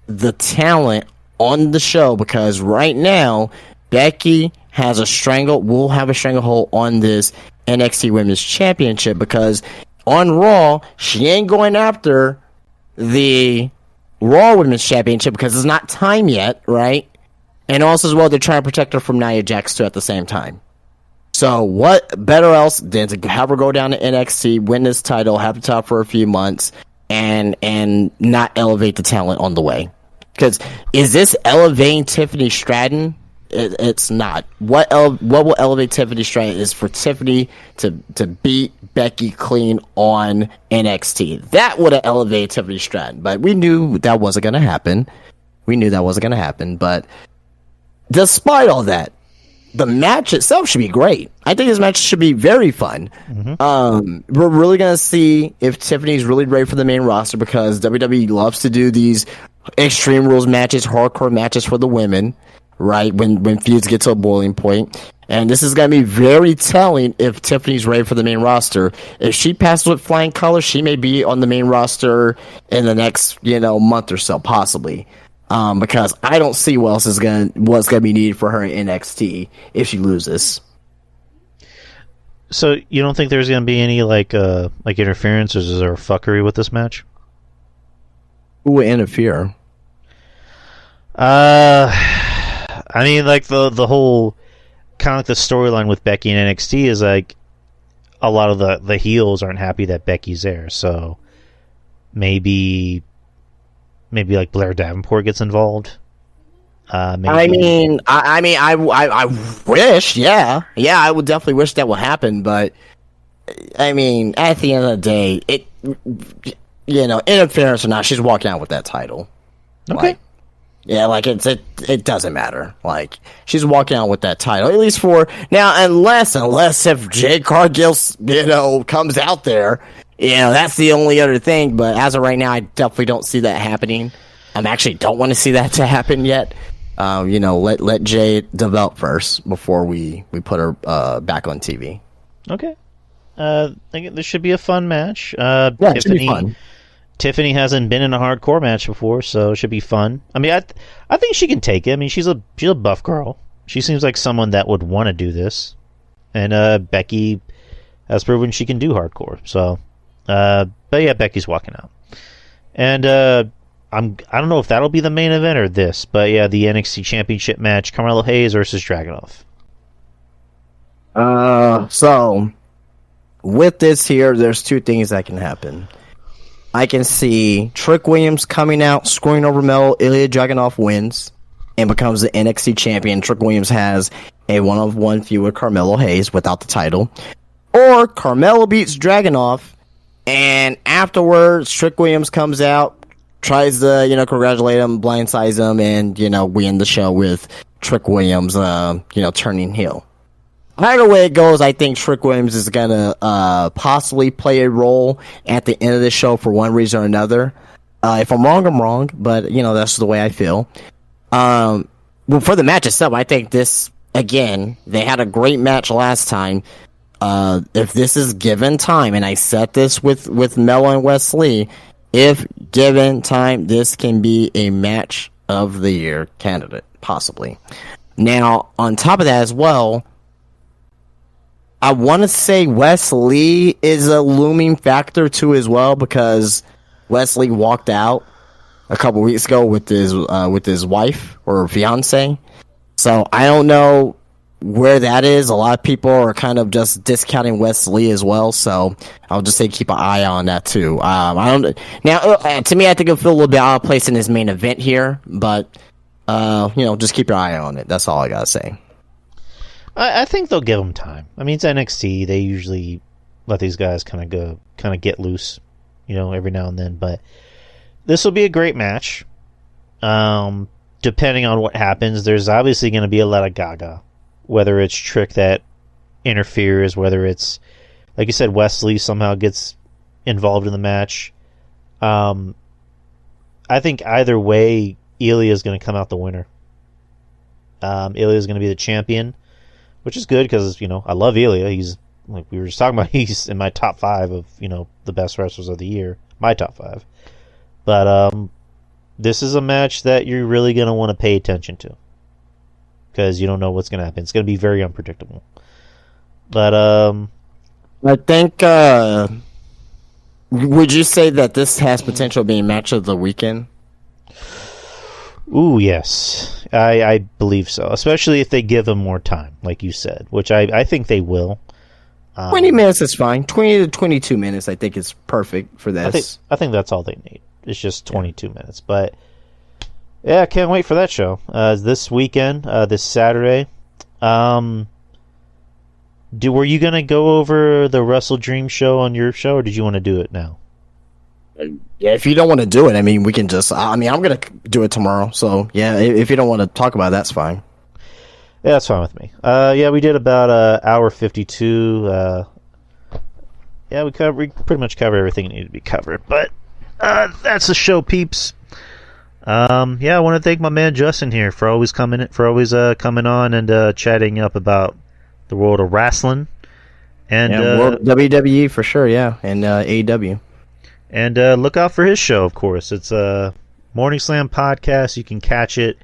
the talent on the show because right now Becky will have a stranglehold on this NXT Women's Championship because on Raw, she ain't going after the Raw Women's Championship because it's not time yet, right? And also as well, they're trying to protect her from Nia Jax too at the same time. So what better else than to have her go down to NXT, win this title, have the title for a few months, and not elevate the talent on the way? Because is this elevating Tiffany Stratton? It's not. What will elevate Tiffany Stratton is for Tiffany to beat Becky clean on NXT. That would have elevated Tiffany Stratton, but we knew that wasn't going to happen. But despite all that, the match itself should be great. I think this match should be very fun. Mm-hmm. We're really going to see if Tiffany's really ready for the main roster because WWE loves to do these Extreme Rules matches, hardcore matches for the women. Right, when feuds get to a boiling point. And this is going to be very telling if Tiffany's ready for the main roster. If she passes with flying colors, she may be on the main roster in the next, month or so, possibly. Because I don't see what's going to be needed for her in NXT if she loses. So you don't think there's going to be any interference or is there fuckery with this match? Who would interfere? I mean, the whole kind of the storyline with Becky and NXT is a lot of the heels aren't happy that Becky's there, so maybe Blair Davenport gets involved. I wish, yeah, I would definitely wish that would happen, but I mean, at the end of the day, interference or not, she's walking out with that title. Okay. It doesn't matter. She's walking out with that title, at least for now, unless if Jade Cargill, comes out there that's the only other thing. But as of right now, I definitely don't see that happening. I actually don't want to see that to happen yet. Let Jade develop first before we put her back on TV. Okay. I think this should be a fun match. It should be fun. Tiffany hasn't been in a hardcore match before, so it should be fun. I mean, I think she can take it. I mean, she's a buff girl. She seems like someone that would want to do this. And Becky has proven she can do hardcore. So, but yeah, Becky's walking out. And I don't know if that'll be the main event or this, but yeah, the NXT Championship match: Carmelo Hayes versus Dragunov. So with this here, there's two things that can happen. I can see Trick Williams coming out, scoring over Mel. Ilya Dragunov wins and becomes the NXT champion. Trick Williams has a one-on-one feud with Carmelo Hayes without the title. Or Carmelo beats Dragunov, and afterwards, Trick Williams comes out, tries to, congratulate him, blindsides him, and, we end the show with Trick Williams, turning heel. Either way it goes, I think Trick Williams is going to possibly play a role at the end of the show for one reason or another. If I'm wrong, I'm wrong, but, that's the way I feel. Well, for the match itself, I think this, again, they had a great match last time. If this is given time, and I said this with Mel and Wesley, if given time, this can be a match of the year candidate, possibly. Now, on top of that as well, I want to say Wesley is a looming factor too as well, because Wesley walked out a couple weeks ago with his wife or fiance. So I don't know where that is. A lot of people are kind of just discounting Wesley as well. So I'll just say keep an eye on that too. I don't now. To me, I think it'll feel a little bit out of place in his main event here, but just keep your eye on it. That's all I gotta say. I think they'll give them time. I mean, it's NXT. They usually let these guys kind of get loose, every now and then. But this will be a great match. Depending on what happens, there's obviously going to be a lot of gaga. Whether it's Trick that interferes, whether it's, like you said, Wesley somehow gets involved in the match. I think either way, Ilya is going to come out the winner. Ilya is going to be the champion, which is good because, I love Ilya. He's, like we were just talking about, he's in my top 5 of, the best wrestlers of the year. My top 5. But this is a match that you're really going to want to pay attention to, because you don't know what's going to happen. It's going to be very unpredictable. But I think, would you say that this has potential being match of the weekend? Ooh, yes. I believe so. Especially if they give them more time, like you said, which I think they will. 20 minutes is fine. 20 to 22 minutes, I think, is perfect for this. I think that's all they need. It's just 22 minutes. But, yeah, I can't wait for that show. This weekend, this Saturday. Were you going to go over the Wrestle Dream show on your show, or did you want to do it now? Yeah, if you don't want to do it, I mean, we can just... I'm going to do it tomorrow. So, yeah, if you don't want to talk about it, that's fine. Yeah, that's fine with me. Yeah, we did about hour 52. Yeah, we pretty much covered everything that needed to be covered. But that's the show, peeps. Yeah, I want to thank my man Justin here for always coming on and chatting up about the world of wrestling. And world WWE for sure, yeah, and AEW. And look out for his show, of course. It's a Morning Slam podcast. You can catch it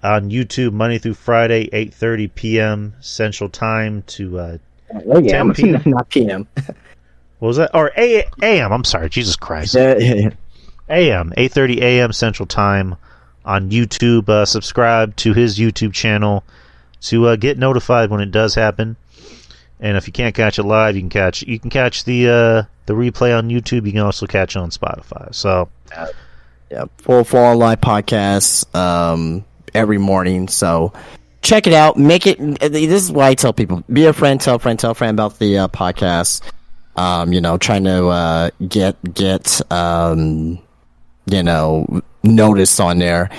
on YouTube Monday through Friday, 8:30 p.m. Central Time to 10 p.m. Not p.m. What was that? Or a.m. I'm sorry. Jesus Christ. Yeah. a.m. 8:30 a.m. Central Time on YouTube. Subscribe to his YouTube channel to get notified when it does happen. And if you can't catch it live, you can catch the replay on YouTube. You can also catch it on Spotify. So, yeah, full live podcasts every morning. So check it out. Make it. This is why I tell people: be a friend, tell a friend about the podcast. Trying to get noticed on there,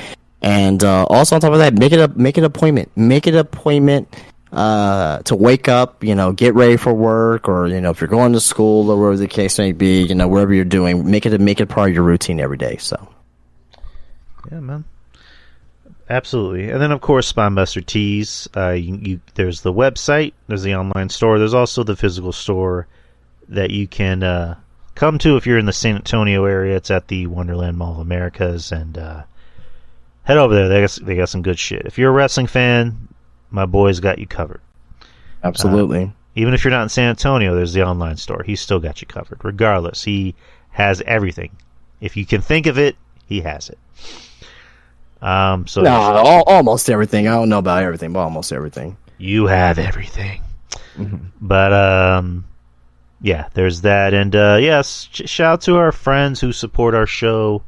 and also on top of that, make it an appointment. Make it an appointment. to wake up, get ready for work, or if you're going to school or whatever the case may be, wherever you're doing, make it part of your routine every day. So, yeah, man. Absolutely. And then, of course, Spinebuster Tees. There's the website, there's the online store, there's also the physical store that you can come to if you're in the San Antonio area. It's at the Wonderland Mall of Americas, and head over there. They got some good shit. If you're a wrestling fan, my boy's got you covered. Absolutely. Even if you're not in San Antonio, there's the online store. He's still got you covered. Regardless, he has everything. If you can think of it, he has it. Almost everything. I don't know about everything, but almost everything. You have everything. But yeah, there's that. And yes, shout out to our friends who support our show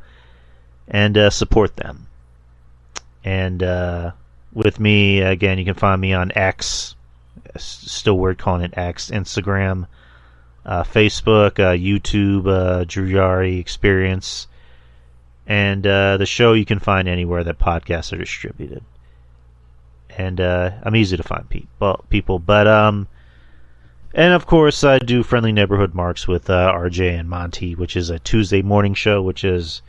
and support them. And with me, again, you can find me on X. Still weird calling it X. Instagram, Facebook, YouTube, Drew Yari Experience. And the show you can find anywhere that podcasts are distributed. And I'm easy to find people. But, and of course, I do Friendly Neighborhood Marks with RJ and Monty, which is a Tuesday morning show, which is,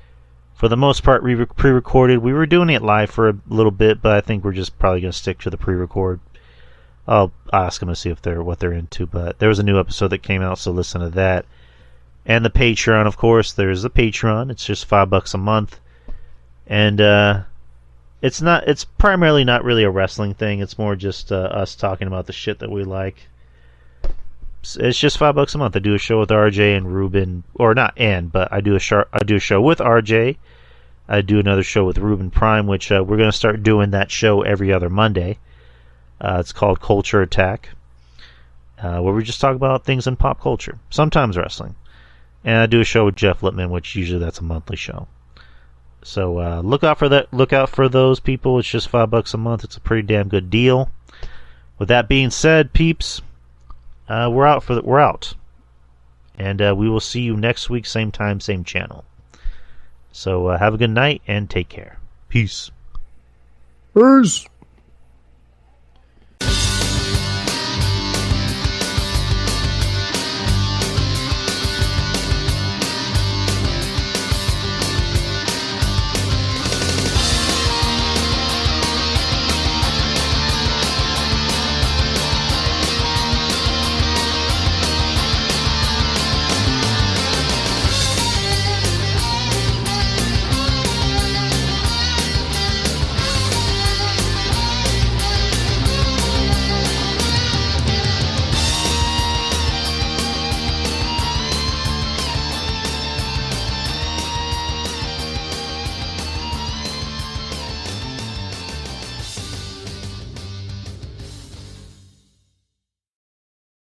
for the most part, pre-recorded. We were doing it live for a little bit, but I think we're just probably going to stick to the pre-record. I'll ask them to see what they're into. But there was a new episode that came out, so listen to that. And the Patreon, of course. There's the Patreon. It's just $5 a month, and it's primarily not really a wrestling thing. It's more just us talking about the shit that we like. It's just $5 a month. I do a show with RJ and Ruben, or not but I do a show with RJ. I do another show with Ruben Prime, which we're going to start doing that show every other Monday. It's called Culture Attack, where we just talk about things in pop culture, sometimes wrestling. And I do a show with Jeff Lippman, which usually that's a monthly show. So look out for that. Look out for those people. It's just $5 a month. It's a pretty damn good deal. With that being said, peeps, we're out, and we will see you next week, same time, same channel. So have a good night and take care. Peace. Peace.